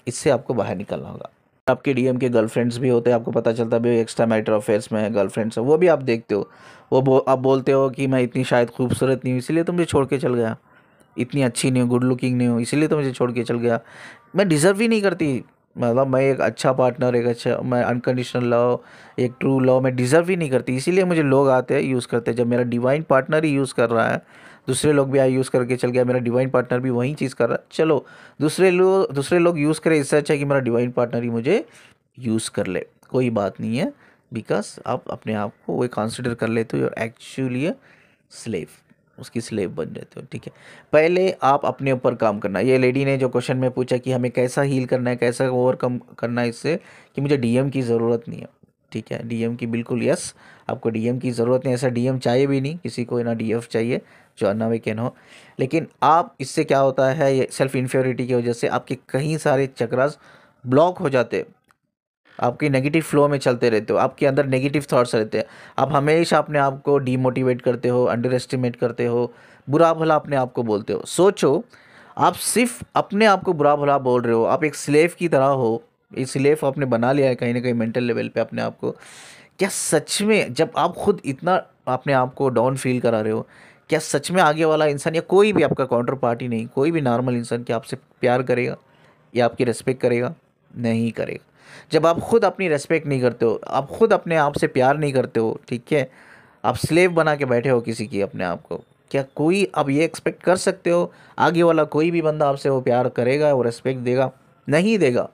इससे आपको बाहर निकलना होगा। आपके डीएम के गर्लफ्रेंड्स भी होते हैं, आपको पता चलता है भाई एक्स्ट्रा मैरिटल अफेयर्स में है, गर्लफ्रेंड्स है, वो भी आप देखते हो। आप बोलते हो कि मैं इतनी शायद खूबसूरत नहीं हूँ इसलिए तुम मुझे छोड़ के चल गया, इतनी अच्छी नहीं हूँ, गुड लुकिंग नहीं हूँ, इसीलिए तो मुझे छोड़ के चल गया, मैं डिज़र्व ही नहीं करती, मतलब मैं एक अच्छा पार्टनर, एक अच्छा, मैं अनकंडीशनल लव, एक ट्रू लव मैं डिज़र्व ही नहीं करती, इसीलिए मुझे लोग आते हैं, यूज़ करते हैं। जब मेरा डिवाइन पार्टनर ही यूज़ कर रहा है, दूसरे लोग भी आई यूज़ करके चल गया, मेरा डिवाइन पार्टनर भी वही चीज़ कर रहा है, चलो दूसरे लोग यूज़ करें, इससे अच्छा है कि मेरा डिवाइन पार्टनर ही मुझे यूज़ कर ले, कोई बात नहीं है। बिकॉज आप अपने आप को वो कंसिडर कर लेते हो, एक्चुअली स्लेव, उसकी स्लेव बन जाते हो। ठीक है, पहले आप अपने ऊपर काम करना। ये लेडी ने जो क्वेश्चन में पूछा कि हमें कैसा हील करना है, कैसा ओवरकम करना है इससे, कि मुझे डीएम की ज़रूरत नहीं है। ठीक है, डीएम की बिल्कुल यस, आपको डीएम की ज़रूरत नहीं, ऐसा डीएम चाहिए भी नहीं किसी को, ना डीएफ चाहिए जो अनअवेकन हो। लेकिन आप इससे क्या होता है, ये सेल्फ इन्फ्योरिटी की वजह से आपके कई सारे चक्रास ब्लॉक हो जाते हैं, आपके नेगेटिव फ्लो में चलते रहते हो, आपके अंदर नेगेटिव थॉट्स रहते हैं, आप हमेशा अपने आप को डीमोटिवेट करते हो, अंडर एस्टिमेट करते हो, बुरा भला अपने आप को बोलते हो। सोचो, आप सिर्फ अपने आप को बुरा भला बोल रहे हो, आप एक स्लेव की तरह हो, ये स्लेव आपने बना लिया है कहीं ना कहीं मेंटल लेवल पे अपने आप को। क्या सच में जब आप खुद इतना अपने आप को डाउन फील करा रहे हो, क्या सच में आगे वाला इंसान या कोई भी आपका काउंटर पार्टी नहीं, कोई भी नॉर्मल इंसान क्या आपसे प्यार करेगा या आपकी रेस्पेक्ट करेगा? नहीं करेगा। जब आप खुद अपनी रेस्पेक्ट नहीं करते हो, आप खुद अपने आप से प्यार नहीं करते हो, ठीक है, आप स्लेव बना के बैठे हो किसी की अपने आप को, क्या कोई अब ये एक्सपेक्ट कर सकते हो आगे वाला कोई भी बंदा आपसे वो प्यार करेगा, वो रेस्पेक्ट देगा? नहीं देगा।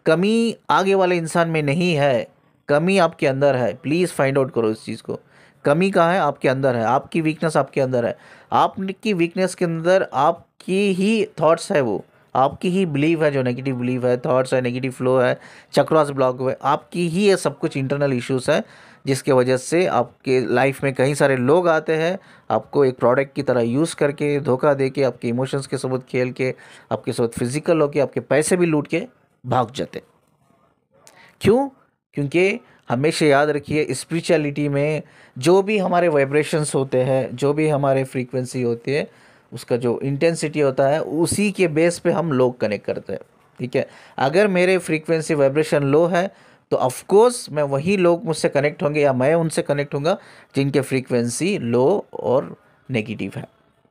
कमी आगे वाले इंसान में नहीं है, कमी आपके अंदर है। प्लीज़ फाइंड आउट करो इस चीज़ को, कमी कहाँ है? आपके अंदर है, आपकी वीकनेस आपके अंदर है। आपकी वीकनेस के अंदर आपकी ही थॉट्स है, वो आपकी ही बिलीव है, जो नेगेटिव बिलीव है, थॉट्स है, नेगेटिव फ्लो है, चक्रास ब्लॉक हुए, आपकी ही ये सब कुछ इंटरनल इश्यूज़ है, जिसके वजह से आपके लाइफ में कई सारे लोग आते हैं, आपको एक प्रोडक्ट की तरह यूज़ करके, धोखा दे के, आपके इमोशंस के साथ खेल के, आपके साथ फिजिकल होके, आपके पैसे भी लूट के भाग जाते। क्यों? क्योंकि हमेशा याद रखिए, स्पिरिचुअलिटी में जो भी हमारे वाइब्रेशंस होते हैं, जो भी हमारे फ्रीक्वेंसी होती है, उसका जो इंटेंसिटी होता है उसी के बेस पे हम लोग कनेक्ट करते हैं, ठीक है। अगर मेरे फ्रीक्वेंसी वाइब्रेशन लो है तो ऑफ कोर्स मैं वही लोग मुझसे कनेक्ट होंगे या मैं उनसे कनेक्ट होऊंगा जिनके फ्रीक्वेंसी लो और नेगेटिव है,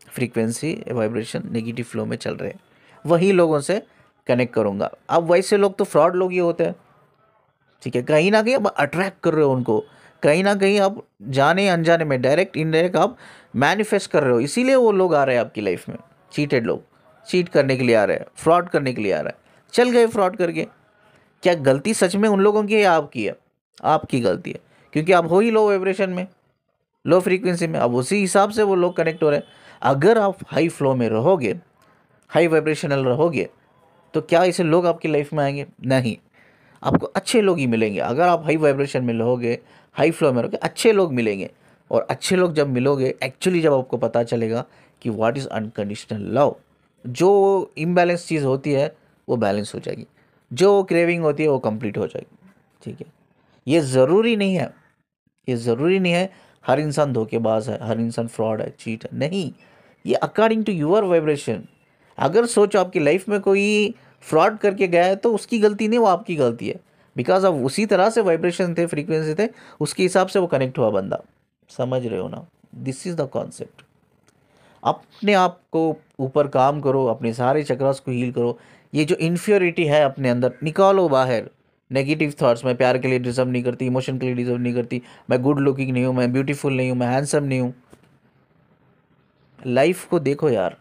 फ्रीक्वेंसी वाइब्रेशन नेगेटिव फ्लो में चल रहे हैं, वही लोगों से कनेक्ट करूंगा। अब वैसे लोग तो फ्रॉड लोग ही होते हैं, ठीक है। कहीं ना कहीं आप अट्रैक्ट कर रहे हो उनको, कहीं ना कहीं आप जाने अनजाने में डायरेक्ट इनडायरेक्ट आप मैनिफेस्ट कर रहे हो, इसीलिए वो लोग आ रहे हैं आपकी लाइफ में। चीटेड लोग चीट करने के लिए आ रहे हैं, फ्रॉड करने के लिए आ रहे हैं, चल गए फ्रॉड करके। क्या गलती सच में उन लोगों की है या आपकी है? आपकी गलती है, क्योंकि आप हो ही लो वाइब्रेशन में, लो फ्रीक्वेंसी में, अब उसी हिसाब से वो लोग कनेक्ट हो रहे हैं। अगर आप हाई फ्लो में रहोगे, हाई वाइब्रेशनल रहोगे, तो क्या ऐसे लोग आपकी लाइफ में आएंगे? नहीं, आपको अच्छे लोग ही मिलेंगे। अगर आप हाई वाइब्रेशन में रहोगे, हाई फ्लो में रहोगे, अच्छे लोग मिलेंगे। और अच्छे लोग जब मिलोगे, एक्चुअली जब आपको पता चलेगा कि व्हाट इज़ अनकंडीशनल लव, जो इम्बैलेंस चीज़ होती है वो बैलेंस हो जाएगी, जो क्रेविंग होती है वो कंप्लीट हो जाएगी, ठीक है। ये ज़रूरी नहीं है, ये ज़रूरी नहीं है हर इंसान धोखेबाज है, हर इंसान फ्रॉड है, चीट है, नहीं। ये अकॉर्डिंग टू योर वाइब्रेशन। अगर सोचो आपकी लाइफ में कोई फ्रॉड करके गया है तो उसकी गलती नहीं, वो आपकी गलती है, बिकॉज अब उसी तरह से वाइब्रेशन थे, फ्रीक्वेंसी थे, उसके हिसाब से वो कनेक्ट हुआ बंदा। समझ रहे हो ना? This is the concept. अपने आप को ऊपर काम करो, अपने सारे चक्रास को हील करो। ये जो इन्फ्योरिटी है अपने अंदर निकालो बाहर, नेगेटिव थॉट्स, मैं प्यार के लिए डिजर्व नहीं करती, इमोशन के लिए डिजर्व नहीं करती, मैं गुड लुकिंग नहीं हूँ, मैं ब्यूटीफुल नहीं हूँ, मैं हैंडसम नहीं हूँ। लाइफ को देखो यार,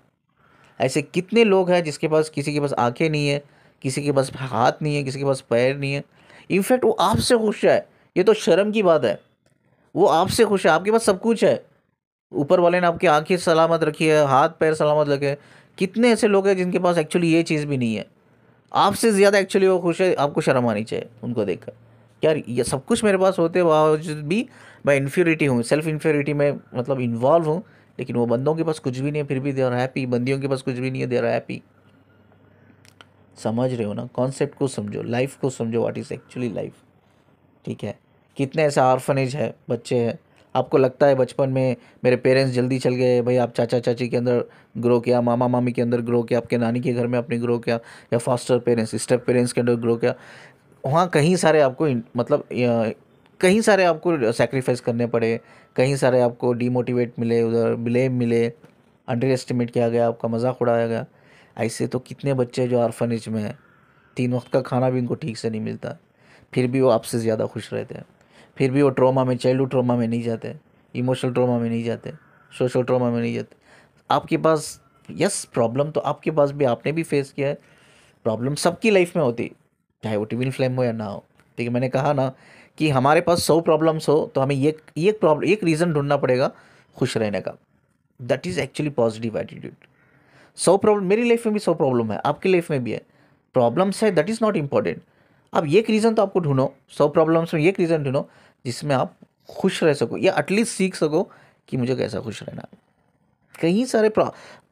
ऐसे कितने लोग हैं जिसके पास, किसी के पास आंखें नहीं है, किसी के पास हाथ नहीं है, किसी के पास पैर नहीं है, इनफैक्ट वो आपसे खुश है। ये तो शर्म की बात है, वो आपसे खुश है, आपके पास सब कुछ है, ऊपर वाले ने आपकी आंखें सलामत रखी है, हाथ पैर सलामत रखे हैं। कितने ऐसे लोग हैं जिनके पास एक्चुअली ये चीज़ भी नहीं है, आपसे ज़्यादा एक्चुअली वो खुश है। आपको शर्म आनी चाहिए उनको देखकर, यार ये सब कुछ मेरे पास होते बावजूद भी मैं इन्फ्योरिटी हूँ, सेल्फ इन्फ्योरिटी में मतलब इन्वॉल्व हूँ। लेकिन वो बंदों के पास कुछ भी नहीं है, फिर भी दे आर हैप्पी, बंदियों के पास कुछ भी नहीं है, दे आर हैप्पी। समझ रहे हो ना? कॉन्सेप्ट को समझो, लाइफ को समझो, व्हाट इज़ एक्चुअली लाइफ, ठीक है। कितने ऐसे आर्फनेज है, बच्चे हैं, आपको लगता है बचपन में मेरे पेरेंट्स जल्दी चल गए, भाई आप चाचा चाची के अंदर ग्रो किया, मामा मामी के अंदर ग्रो किया, आपके नानी के घर में आपने ग्रो किया, या फास्टर पेरेंट्स, स्टेप पेरेंट्स के अंदर ग्रो किया, वहाँ कहीं सारे आपको मतलब कहीं सारे आपको सेक्रीफाइस करने पड़े, कहीं सारे आपको डीमोटिवेट मिले, उधर ब्लेम मिले, अंडर एस्टिमेट किया गया, आपका मजाक उड़ाया गया। ऐसे तो कितने बच्चे जो ऑर्फनेज में हैं, 3 वक्त का खाना भी उनको ठीक से नहीं मिलता, फिर भी वो आपसे ज़्यादा खुश रहते हैं, फिर भी वो ट्रॉमा में, चाइल्डहुड ट्रॉमा में नहीं जाते, इमोशनल ट्रॉमा में नहीं जाते, सोशल ट्रॉमा में नहीं जाते। आपके पास, यस, प्रॉब्लम तो आपके पास भी, आपने भी फेस किया है। प्रॉब्लम सबकी लाइफ में होती, चाहे वो ट्विन फ्लेम हो या ना हो, ठीक है। मैंने कहा ना कि हमारे पास 100 प्रॉब्लम्स हो तो हमें ये प्रॉब्लम, एक रीज़न ढूंढना पड़ेगा खुश रहने का। That is actually positive attitude. 100 problem, मेरी लाइफ में भी 100 प्रॉब्लम है, आपकी लाइफ में भी है, प्रॉब्लम्स है, दैट इज़ नॉट इम्पॉर्टेंट। अब एक रीज़न तो आपको ढूंढो, 100 प्रॉब्लम्स में एक रीज़न ढूंढो जिसमें आप खुश रह सको, या एटलीस्ट सीख सको कि मुझे कैसा खुश रहना है। कहीं सारे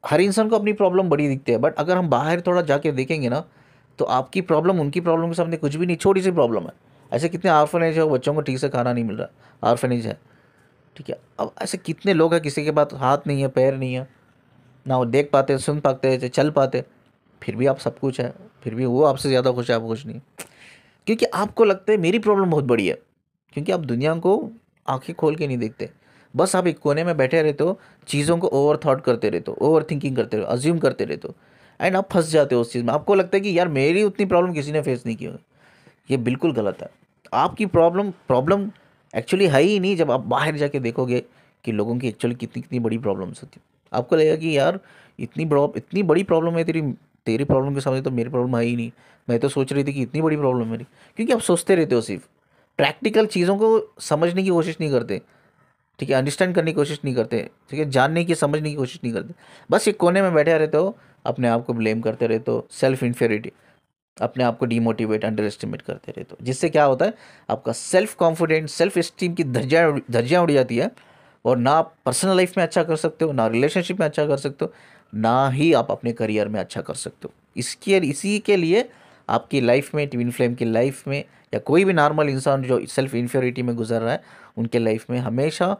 हर इंसान को अपनी प्रॉब्लम बड़ी दिखती है, बट अगर हम बाहर थोड़ा जाके देखेंगे ना, तो आपकी प्रॉब्लम उनकी प्रॉब्लम के सामने कुछ भी नहीं, छोटी सी प्रॉब्लम है। ऐसे कितने आर्फनेज है, वो बच्चों को ठीक से खाना नहीं मिल रहा, आर्फनेज है, ठीक है। अब ऐसे कितने लोग हैं, किसी के पास हाथ नहीं है, पैर नहीं है, ना वो देख पाते, सुन पाते, चल पाते, फिर भी आप सब कुछ है, फिर भी वो आपसे ज़्यादा खुश है, आप खुश नहीं। क्योंकि आपको लगता है मेरी प्रॉब्लम बहुत बड़ी है, क्योंकि आप दुनिया को आंखें खोल के नहीं देखते, बस आप एक कोने में बैठे रहते हो, चीज़ों को ओवर थॉट करते रहते हो, ओवर थिंकिंग करते रहो, अज्यूम करते रहते हो, एंड आप फंस जाते हो उस चीज़ में। आपको लगता है कि यार मेरी उतनी प्रॉब्लम किसी ने फेस नहीं की होगी। ये बिल्कुल गलत है। आपकी प्रॉब्लम प्रॉब्लम एक्चुअली है ही नहीं। जब आप बाहर जाके देखोगे कि लोगों की एक्चुअली कितनी कितनी बड़ी प्रॉब्लम्स होती है, आपको लगेगा कि यार इतनी बड़ी प्रॉब्लम है तेरी, तेरी प्रॉब्लम के सामने तो मेरी प्रॉब्लम है ही नहीं। मैं तो सोच रही थी कि इतनी बड़ी प्रॉब्लम है मेरी, क्योंकि आप सोचते रहते हो, सिर्फ प्रैक्टिकल चीज़ों को समझने की कोशिश नहीं करते, ठीक है, अंडरस्टैंड करने की कोशिश नहीं करते, ठीक है, जानने की, समझने की कोशिश नहीं करते। बस एक कोने में बैठे रहते हो, अपने आप को ब्लेम करते रहते हो, सेल्फ इन्फेरिटी, अपने आप को डीमोटिवेट, अंडर एस्टिमेट करते रहते हो, जिससे क्या होता है, आपका सेल्फ कॉन्फिडेंस, सेल्फ एस्टीम की धज्जियाँ उड़ जाती है। और ना आप पर्सनल लाइफ में अच्छा कर सकते हो, ना रिलेशनशिप में अच्छा कर सकते हो, ना ही आप अपने करियर में अच्छा कर सकते हो। इसी के लिए आपकी लाइफ में, ट्विन फ्लेम की लाइफ में, या कोई भी नॉर्मल इंसान जो सेल्फ इन्फ्योरिटी में गुजर रहा है, उनके लाइफ में हमेशा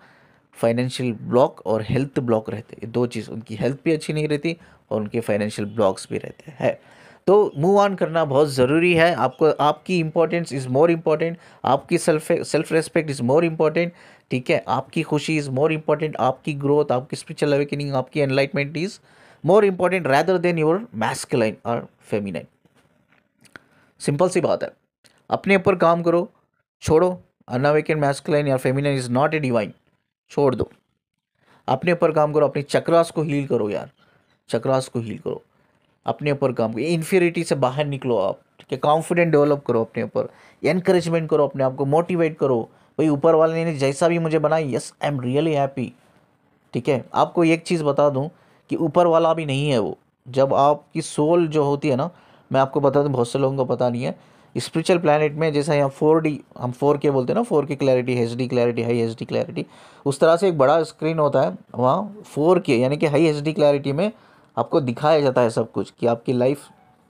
फाइनेंशियल ब्लॉक और हेल्थ ब्लॉक रहते हैं। दो चीज़, उनकी हेल्थ भी अच्छी नहीं रहती और उनके फाइनेंशियल ब्लॉक्स भी रहते हैं। तो मूव ऑन करना बहुत ज़रूरी है। आपको आपकी इंपॉर्टेंस इज़ मोर इम्पॉर्टेंट, आपकी self respect is more important, ठीक है। आपकी खुशी इज़ मोर इम्पॉर्टेंट, आपकी ग्रोथ, आपकी स्पिरिचुअल अवेकनिंग, आपकी enlightenment is more important rather than your masculine और फेमिनाइन। सिंपल सी बात है, अपने ऊपर काम करो, छोड़ो अनअवेकन मैस्कुलाइन या feminine is not a divine, छोड़ दो। अपने ऊपर काम करो, अपने चक्रास को हील करो यार, चक्रास को हील करो, अपने ऊपर काम करो, इन्फीरिटी से बाहर निकलो आप, ठीक है। कॉन्फिडेंट डेवलप करो अपने ऊपर, एनकरेजमेंट करो अपने आप को, मोटिवेट करो। भाई ऊपर वाले ने जैसा भी मुझे बनाया, yes I am really happy, ठीक है। आपको एक चीज़ बता दूं कि ऊपर वाला भी नहीं है वो, जब आपकी सोल जो होती है ना, मैं आपको बता दूं, बहुत से लोगों को पता नहीं है, स्पिरिचुअल प्लैनेट में जैसा यहाँ 4D, हम 4K बोलते हैं ना, 4K clarity, HD clarity, high HD clarity, उस तरह से एक बड़ा स्क्रीन होता है वहाँ 4K यानी कि हाई HD क्लैरिटी में आपको दिखाया जाता है सब कुछ, कि आपकी लाइफ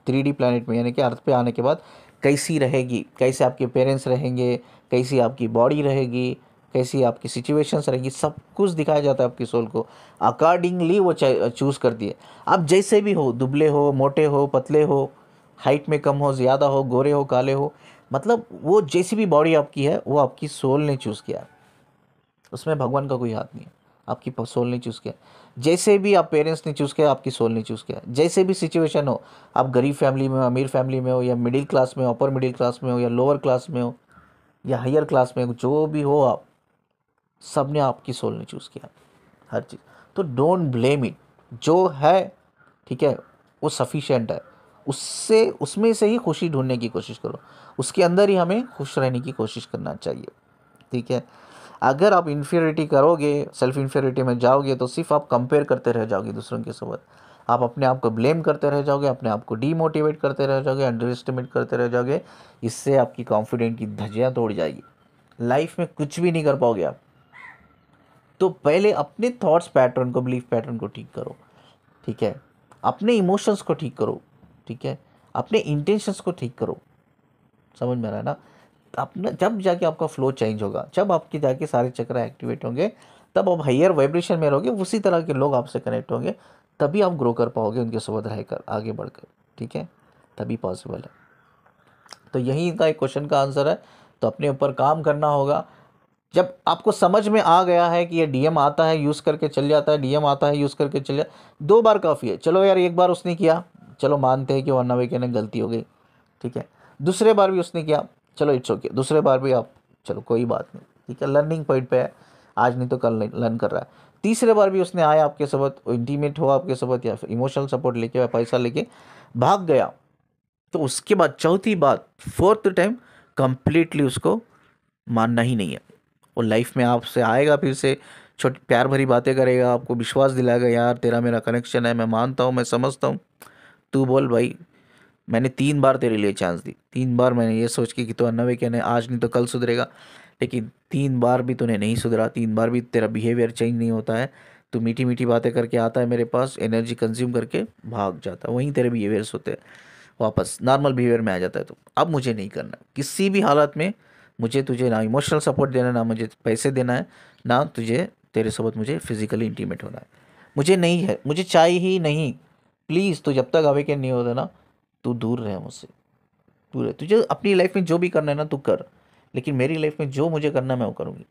3D प्लैनेट में यानी कि अर्थ पे आने के बाद कैसी रहेगी, कैसे आपके पेरेंट्स रहेंगे, कैसी आपकी बॉडी रहेगी, कैसी आपकी सिचुएशंस रहेगी, सब कुछ दिखाया जाता है आपकी सोल को। अकॉर्डिंगली वो चूज़ करती है। आप जैसे भी हो, दुबले हो, मोटे हो, पतले हो, हाइट में कम हो, ज़्यादा हो, गोरे हो, काले हो, मतलब वो जैसी भी बॉडी आपकी है वो आपकी सोल ने चूज़ किया है, उसमें भगवान का कोई हाथ नहीं है, आपकी सोल ने चूज़ किया। जैसे भी आप पेरेंट्स ने चूज़ किया, आपकी सोल ने चूज़ किया। जैसे भी सिचुएशन हो, आप गरीब फैमिली में हो, अमीर फैमिली में हो, या मिडिल क्लास में हो, अपर मिडिल क्लास में हो, या लोअर क्लास में हो, या हायर क्लास में हो, जो भी हो आप, सब ने आपकी सोल ने चूज़ किया हर चीज़। तो डोंट ब्लेम इट, जो है ठीक है वो सफिशिएंट है, उससे उसमें से ही खुशी ढूंढने की कोशिश करो, उसके अंदर ही हमें खुश रहने की कोशिश करना चाहिए, ठीक है। अगर आप इन्फीरियरिटी करोगे, सेल्फ इन्फीरियरिटी में जाओगे, तो सिर्फ आप कंपेयर करते रह जाओगे दूसरों के साथ, आप अपने आप को ब्लेम करते रह जाओगे, अपने आप को डीमोटिवेट करते रह जाओगे, अंडर एस्टिमेट करते रह जाओगे। इससे आपकी कॉन्फिडेंट की धज्जियाँ तोड़ जाएगी, लाइफ में कुछ भी नहीं कर पाओगे आप। तो पहले अपने थॉट्स पैटर्न को, बिलीफ पैटर्न को ठीक करो, ठीक है। अपने इमोशंस को ठीक करो, ठीक है। अपने इंटेंशंस को ठीक करो, समझ में आ रहा है ना। अपना जब जाके आपका फ्लो चेंज होगा, जब आपके जाके सारे चक्र एक्टिवेट होंगे, तब आप हायर वाइब्रेशन में रहोगे, उसी तरह के लोग आपसे कनेक्ट होंगे, तभी आप ग्रो कर पाओगे उनके साथ रहकर, आगे बढ़कर, ठीक है, तभी पॉसिबल है। तो यही इनका एक क्वेश्चन का आंसर है। तो अपने ऊपर काम करना होगा। जब आपको समझ में आ गया है कि ये डीएम आता है यूज़ करके चल जाता है, डीएम आता है यूज़ करके चल जाता, 2 बार काफ़ी है। चलो यार, एक बार उसने किया, चलो मानते हैं कि वो अनावेकन ने गलती हो गई, ठीक है। दूसरे बार भी उसने किया, चलो इट्स ओके, दूसरे बार भी आप, चलो कोई बात नहीं, ठीक है, लर्निंग पॉइंट पे है, आज नहीं तो कल लर्न कर रहा है। तीसरे बार भी उसने आया आपके साथ, इंटीमेट हुआ आपके साथ, या फिर इमोशनल सपोर्ट लेके या पैसा लेके भाग गया, तो उसके बाद चौथी बार, फोर्थ टाइम कंप्लीटली उसको मानना ही नहीं है। वो लाइफ में आपसे आएगा, फिर से छोटी प्यार भरी बातें करेगा, आपको विश्वास दिलाएगा, यार तेरा मेरा कनेक्शन है, मैं मानता हूँ, मैं समझता हूँ, तू बोल भाई। मैंने 3 बार तेरे लिए चांस दी, 3 बार मैंने ये सोच के कि तो अनअवेकन है, आज नहीं तो कल सुधरेगा, लेकिन 3 बार भी तूने नहीं सुधरा, 3 बार भी तेरा बिहेवियर चेंज नहीं होता है। तू मीठी मीठी बातें करके आता है मेरे पास, एनर्जी कंज्यूम करके भाग जाता है, वहीं तेरे बिहेवियर्स होते हैं, वापस नॉर्मल बिहेवियर में आ जाता है। तो अब मुझे नहीं करना किसी भी हालत में, मुझे तुझे ना इमोशनल सपोर्ट देना, ना मुझे पैसे देना है, ना तुझे तेरे साथ मुझे फिजिकली इंटीमेट होना है, मुझे नहीं है, मुझे चाहिए ही नहीं। प्लीज़, तो जब तक अवेकन नहीं होता ना, तू दूर रहे मुझसे, दूर रहे। तुझे अपनी लाइफ में जो भी करना है ना तू कर, लेकिन मेरी लाइफ में जो मुझे करना है मैं वो करूँगी,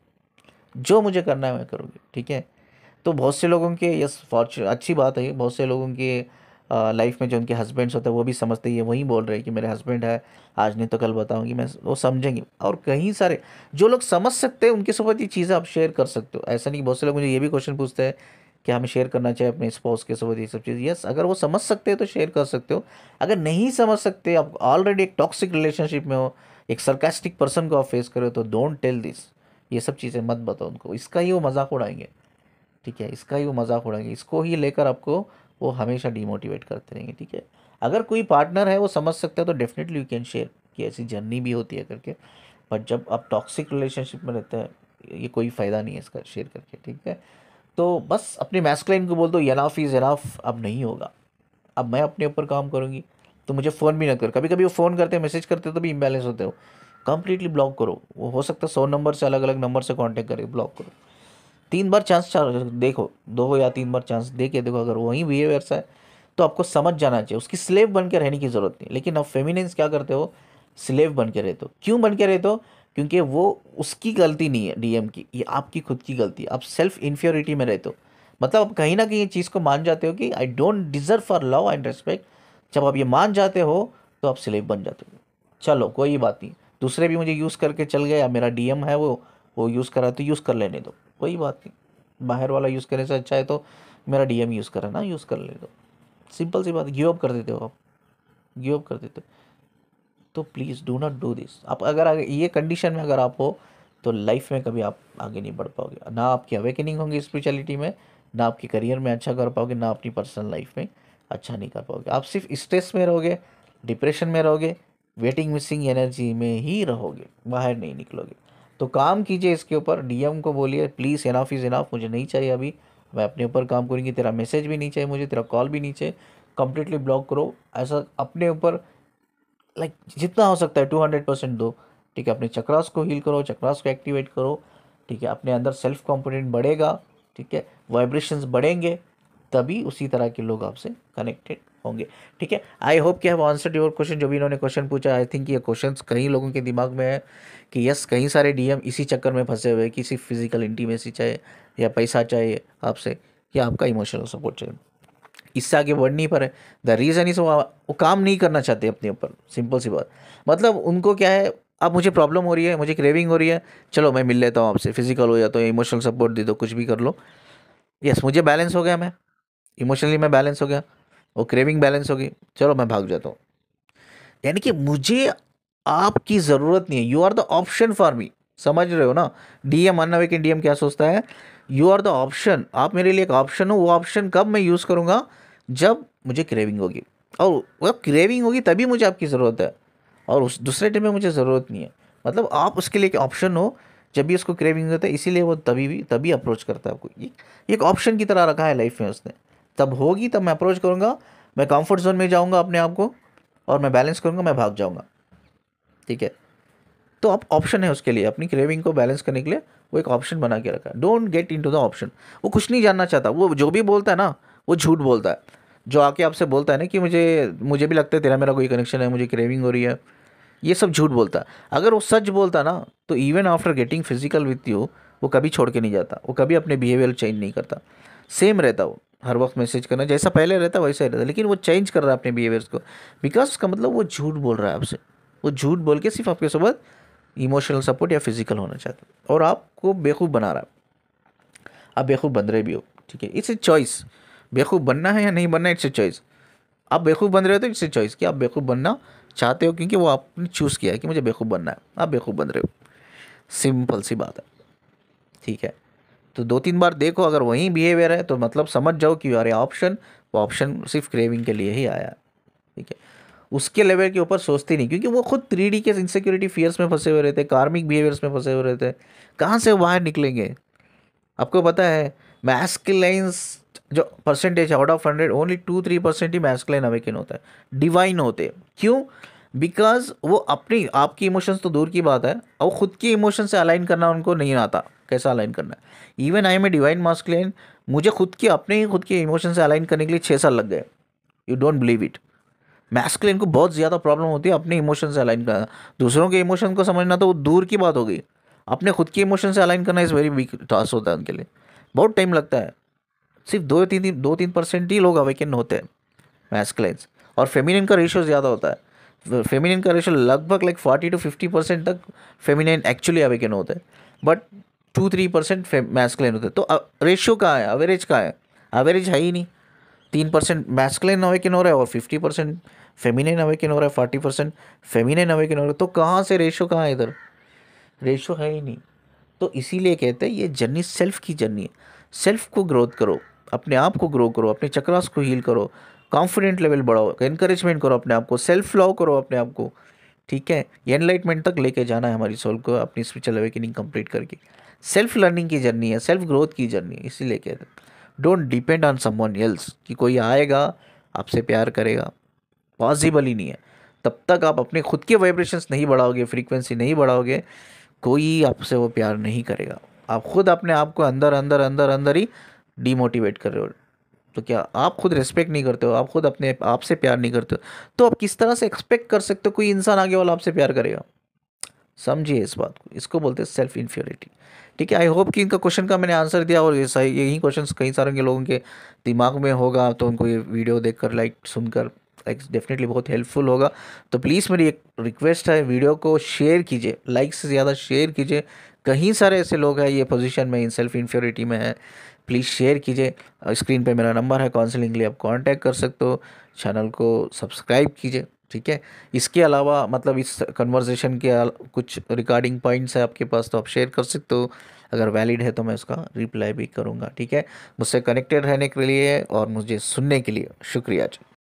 जो मुझे करना है मैं करूँगी, ठीक है। तो बहुत से लोगों के, यस फॉर्चुन, अच्छी बात है ये, बहुत से लोगों के लाइफ में जो उनके हस्बैंड्स होते हैं वो भी समझते ही है, वही बोल रहे हैं कि मेरे हस्बैंड है, आज नहीं तो कल बताऊंगी मैं, वो समझेंगे। और कहीं सारे जो लोग समझ सकते हैं उनके साथ ये चीज़ें आप शेयर कर सकते हो। ऐसा नहीं, बहुत से लोग मुझे ये भी क्वेश्चन पूछते हैं कि हमें शेयर करना चाहिए अपने स्पाउस के साथ ये सब चीज़। यस, अगर वो समझ सकते हैं तो शेयर कर सकते हो, अगर नहीं समझ सकते, आप ऑलरेडी एक टॉक्सिक रिलेशनशिप में हो, एक सरकास्टिक पर्सन को आप फेस करो, तो डोंट टेल दिस, ये सब चीज़ें मत बताओ उनको, इसका ही वो मजाक उड़ाएंगे, ठीक है, इसका ही वो मजाक उड़ाएंगे, इसको ही लेकर आपको वो हमेशा डिमोटिवेट करते रहेंगे, ठीक है। अगर कोई पार्टनर है वो समझ सकता है तो डेफिनेटली यू कैन शेयर, कि ऐसी जर्नी भी होती है करके। बट जब आप टॉक्सिक रिलेशनशिप में रहते हैं, ये कोई फ़ायदा नहीं है इसका शेयर करके, ठीक है। तो बस अपने मैस्कुलाइन को बोल दो एनाफ इज़ एनाफ, अब नहीं होगा, अब मैं अपने ऊपर काम करूँगी। तो मुझे फ़ोन भी ना कर, कभी कभी वो फ़ोन करते, मैसेज करते तो भी इम्बैलेंस होते हो, कंप्लीटली ब्लॉक करो। वो हो सकता है 100 नंबर से, अलग अलग नंबर से कांटेक्ट करे, ब्लॉक करो, 3 बार चांस देखो, 2 या 3 बार चांस दे के देखो, अगर वही बिहेवियर्स है तो आपको समझ जाना चाहिए, उसकी स्लेव बन के रहने की ज़रूरत नहीं। लेकिन अब फेमिनिन्स क्या करते हो, स्लेव बन के रहते हो। क्यों बन के रहते हो? क्योंकि वो उसकी गलती नहीं है डीएम की, ये आपकी खुद की गलती है। आप सेल्फ इन्फ्योरिटी में रहते हो, मतलब आप कहीं ना कहीं ये चीज़ को मान जाते हो कि I don't deserve for love and respect. जब आप ये मान जाते हो तो आप स्लेव बन जाते हो। चलो कोई बात नहीं, दूसरे भी मुझे यूज़ करके चल गए, या मेरा डीएम है वो यूज़ करा तो यूज़ कर लेने दो, कोई बात नहीं। बाहर वाला यूज़ करने से अच्छा है तो मेरा डीएम यूज़ करा ना, यूज़ कर लेने दो। सिंपल सी बात, गिव अप कर देते हो आप, गिव अप कर देते हो। तो please do not do this. आप अगर ये कंडीशन में अगर आप हो तो लाइफ में कभी आप आगे नहीं बढ़ पाओगे, ना आपकी अवेकनिंग होंगी स्पिरिचुअलिटी में, ना आपकी करियर में अच्छा कर पाओगे, ना अपनी पर्सनल लाइफ में अच्छा नहीं कर पाओगे। आप सिर्फ स्ट्रेस में रहोगे, डिप्रेशन में रहोगे, वेटिंग मिसिंग एनर्जी में ही रहोगे, बाहर नहीं निकलोगे। तो काम कीजिए इसके ऊपर, डीएम को बोलिए प्लीज़ इनफ इज़ इनफ, मुझे नहीं चाहिए अभी, मैं अपने ऊपर काम करूँगी, तेरा मैसेज भी नहीं चाहिए मुझे, तेरा कॉल भी नहीं चाहिए, कंप्लीटली ब्लॉक करो। ऐसा अपने ऊपर लाइक जितना हो सकता है 200% दो। ठीक है, अपने चक्रास को हील करो, चक्रास को एक्टिवेट करो। ठीक है, अपने अंदर सेल्फ कॉन्फिडेंट बढ़ेगा, ठीक है, वाइब्रेशंस बढ़ेंगे, तभी उसी तरह के लोग आपसे कनेक्टेड होंगे। ठीक है, आई होप कि हैव आंसर्ड योर क्वेश्चन। जो भी इन्होंने क्वेश्चन पूछा, आई थिंक ये क्वेश्चंस कई लोगों के दिमाग में है कि यस, कई सारे डीएम इसी चक्कर में फंसे हुए हैं कि सिर्फ फिजिकल इंटीमेसी चाहिए, या पैसा चाहिए आपसे, या आपका इमोशनल सपोर्ट चाहिए, इससे आगे बढ़ नहीं पा रहे। द रीज़न इज वो काम नहीं करना चाहते अपने ऊपर, सिंपल सी बात। मतलब उनको क्या है, अब मुझे प्रॉब्लम हो रही है, मुझे क्रेविंग हो रही है, चलो मैं मिल लेता हूँ आपसे, फिजिकल हो या तो इमोशनल सपोर्ट दे दो, कुछ भी कर लो। यस, मुझे बैलेंस हो गया, मैं इमोशनली मैं बैलेंस हो गया, वो क्रेविंग बैलेंस हो गई, चलो मैं भाग जाता हूँ। यानी कि मुझे आपकी ज़रूरत नहीं है, you are the option for me. समझ रहे हो ना? डीएम अनअवेकन डीएम क्या सोचता है, यू आर द ऑप्शन, आप मेरे लिए एक ऑप्शन हो। वो ऑप्शन कब मैं यूज़ करूँगा, जब मुझे क्रेविंग होगी, और वो क्रेविंग होगी तभी मुझे आपकी ज़रूरत है, और उस दूसरे टाइम में मुझे ज़रूरत नहीं है। मतलब आप उसके लिए एक ऑप्शन हो, जब भी उसको क्रेविंग होता है, इसीलिए वो तभी अप्रोच करता है आपको। ये एक ऑप्शन की तरह रखा है लाइफ में उसने, तब होगी तब मैं अप्रोच करूँगा, मैं कंफर्ट जोन में जाऊँगा अपने आप को, और मैं बैलेंस करूँगा, मैं भाग जाऊँगा। ठीक है, तो आप ऑप्शन है उसके लिए, अपनी क्रेविंग को बैलेंस करने के लिए वो एक ऑप्शन बना के रखा है। Don't get into the option. वो कुछ नहीं जानना चाहता, वो जो भी बोलता है ना वो झूठ बोलता है। जो आके आपसे बोलता है ना कि मुझे भी लगता है तेरा मेरा कोई कनेक्शन है, मुझे क्रेविंग हो रही है, ये सब झूठ बोलता है। अगर वो सच बोलता ना, तो even after getting physical with you, वो कभी छोड़ के नहीं जाता, वो कभी अपने बिहेवियर चेंज नहीं करता, सेम रहता वो। हर वक्त मैसेज करना जैसा पहले रहता वैसा ही रहता, लेकिन वो चेंज कर रहा है अपने बिहेवियर्स को, बिकॉज उसका मतलब वो झूठ बोल रहा है आपसे। वो झूठ बोल के सिर्फ आपके साथ इमोशनल सपोर्ट या फिजिकल होना चाहता है, और आपको बेवकूफ़ बना रहा है। आप बेवकूफ़ बन रहे भी हो, ठीक है, इट्स ए चॉइस। बेवकूफ़ बनना है या नहीं बनना, इट्स ए चॉइस। आप बेवकूफ़ बन रहे हो तो इट्स ए चॉइस कि आप बेवकूफ़ बनना चाहते हो, क्योंकि वो आपने चूज़ किया है कि मुझे बेवकूफ़ बनना है, आप बेवकूफ़ बन रहे हो। सिंपल सी बात है। ठीक है, तो 2-3 बार देखो, अगर वही बिहेवियर है तो मतलब समझ जाओ कि अरे ऑप्शन, वो ऑप्शन सिर्फ क्रेविंग के लिए ही आया है। ठीक है, उसके लेवल के ऊपर सोचते नहीं, क्योंकि वो खुद 3D के इनसिक्योरिटी फियर्स में फंसे हुए रहते हैं, कार्मिक बिहेवियर्स में फंसे हुए रहते हैं। कहाँ से वो बाहर निकलेंगे? आपको पता है मैस्कुलाइंस जो percentage out of 100, only 2-3% he masculine awaken होता है, डिवाइन होते हैं। क्यों? बिकॉज वो अपनी आपकी इमोशंस तो दूर की बात है, और खुद के इमोशन से अलाइन करना उनको नहीं आता, कैसा अलाइन करना है। Even I am a divine masculine, मुझे खुद के इमोशन से अलाइन करने के लिए 6 साल लग गए। You don't believe it. Masculine को बहुत ज़्यादा प्रॉब्लम होती है अपने इमोशन से अलाइन करना। दूसरों के इमोशन को समझना तो वो दूर की बात हो गई, अपने खुद के इमोशन से अलाइन करना इज़ वेरी बिग टास्क होता है उनके लिए, बहुत टाइम लगता है। सिर्फ 2-3% ही लोग अवेकन होते हैं मैस्कुलिन्स, और फेमिनिन का रेशियो ज़्यादा होता है। फेमिनिन का रेशियो लगभग लाइक 40-50% तक फेमिनिन एक्चुअली अवेकन होते हैं, बट 2-3% मैस्कुलिन होते हैं। तो रेशियो कहाँ है, एवरेज कहाँ है? एवरेज है ही नहीं। 3% मैस्कुलिन अवेकन हो रहा है और 50% फेमिनिन अवेकन हो रहा है, 40% फेमिनिन अवेकन हो रहा है। तो कहाँ से रेशो, कहाँ है इधर? रेशो है ही नहीं। तो इसीलिए कहते हैं ये जर्नी सेल्फ की जर्नी है। सेल्फ को ग्रोथ करो, अपने आप को ग्रो करो, अपने चक्रास को हील करो, कॉन्फिडेंट लेवल बढ़ाओ, एनकरेजमेंट करो अपने आप को, सेल्फ लव करो अपने आप को। ठीक है, एनलाइटमेंट तक लेके जाना है हमारी सोल को, अपनी स्पिरिचुअल अवेकनिंग कंप्लीट करके। सेल्फ लर्निंग की जर्नी है, सेल्फ ग्रोथ की जर्नी है। इसीलिए कहते हैं don't depend on someone else, कि कोई आएगा आपसे प्यार करेगा, पॉसिबल ही नहीं है। तब तक आप अपने खुद के वाइब्रेशंस नहीं बढ़ाओगे, फ्रीक्वेंसी नहीं बढ़ाओगे, कोई आपसे वो प्यार नहीं करेगा। आप खुद अपने आप को अंदर अंदर अंदर अंदर ही डीमोटिवेट कर रहे हो। तो क्या आप खुद रिस्पेक्ट नहीं करते हो, आप खुद अपने आप से प्यार नहीं करते हो, तो आप किस तरह से एक्सपेक्ट कर सकते हो कोई इंसान आगे वाला आपसे प्यार करेगा? समझिए इस बात को, इसको बोलते हैं सेल्फ इन्फ्योरिटी। ठीक है, आई होप कि इनका क्वेश्चन का मैंने आंसर दिया, और ये सही, यही क्वेश्चन कई सारे के लोगों के दिमाग में होगा, तो उनको ये वीडियो देखकर, लाइक सुनकर, लाइक डेफिनेटली बहुत हेल्पफुल होगा। तो प्लीज़ मेरी एक रिक्वेस्ट है, वीडियो को शेयर कीजिए, लाइक से ज़्यादा शेयर कीजिए। कहीं सारे ऐसे लोग हैं ये पोजीशन में, इन सेल्फ इन्फ्योरिटी में है, प्लीज़ शेयर कीजिए। स्क्रीन पे मेरा नंबर है, काउंसलिंग के लिए आप कांटेक्ट कर सकते हो। चैनल को सब्सक्राइब कीजिए। ठीक है, इसके अलावा मतलब इस कन्वर्सेशन के कुछ रिकॉर्डिंग पॉइंट्स है आपके पास, तो आप शेयर कर सकते हो। अगर वैलिड है तो मैं उसका रिप्लाई भी करूँगा। ठीक है, मुझसे कनेक्टेड रहने के लिए और मुझे सुनने के लिए शुक्रिया जी।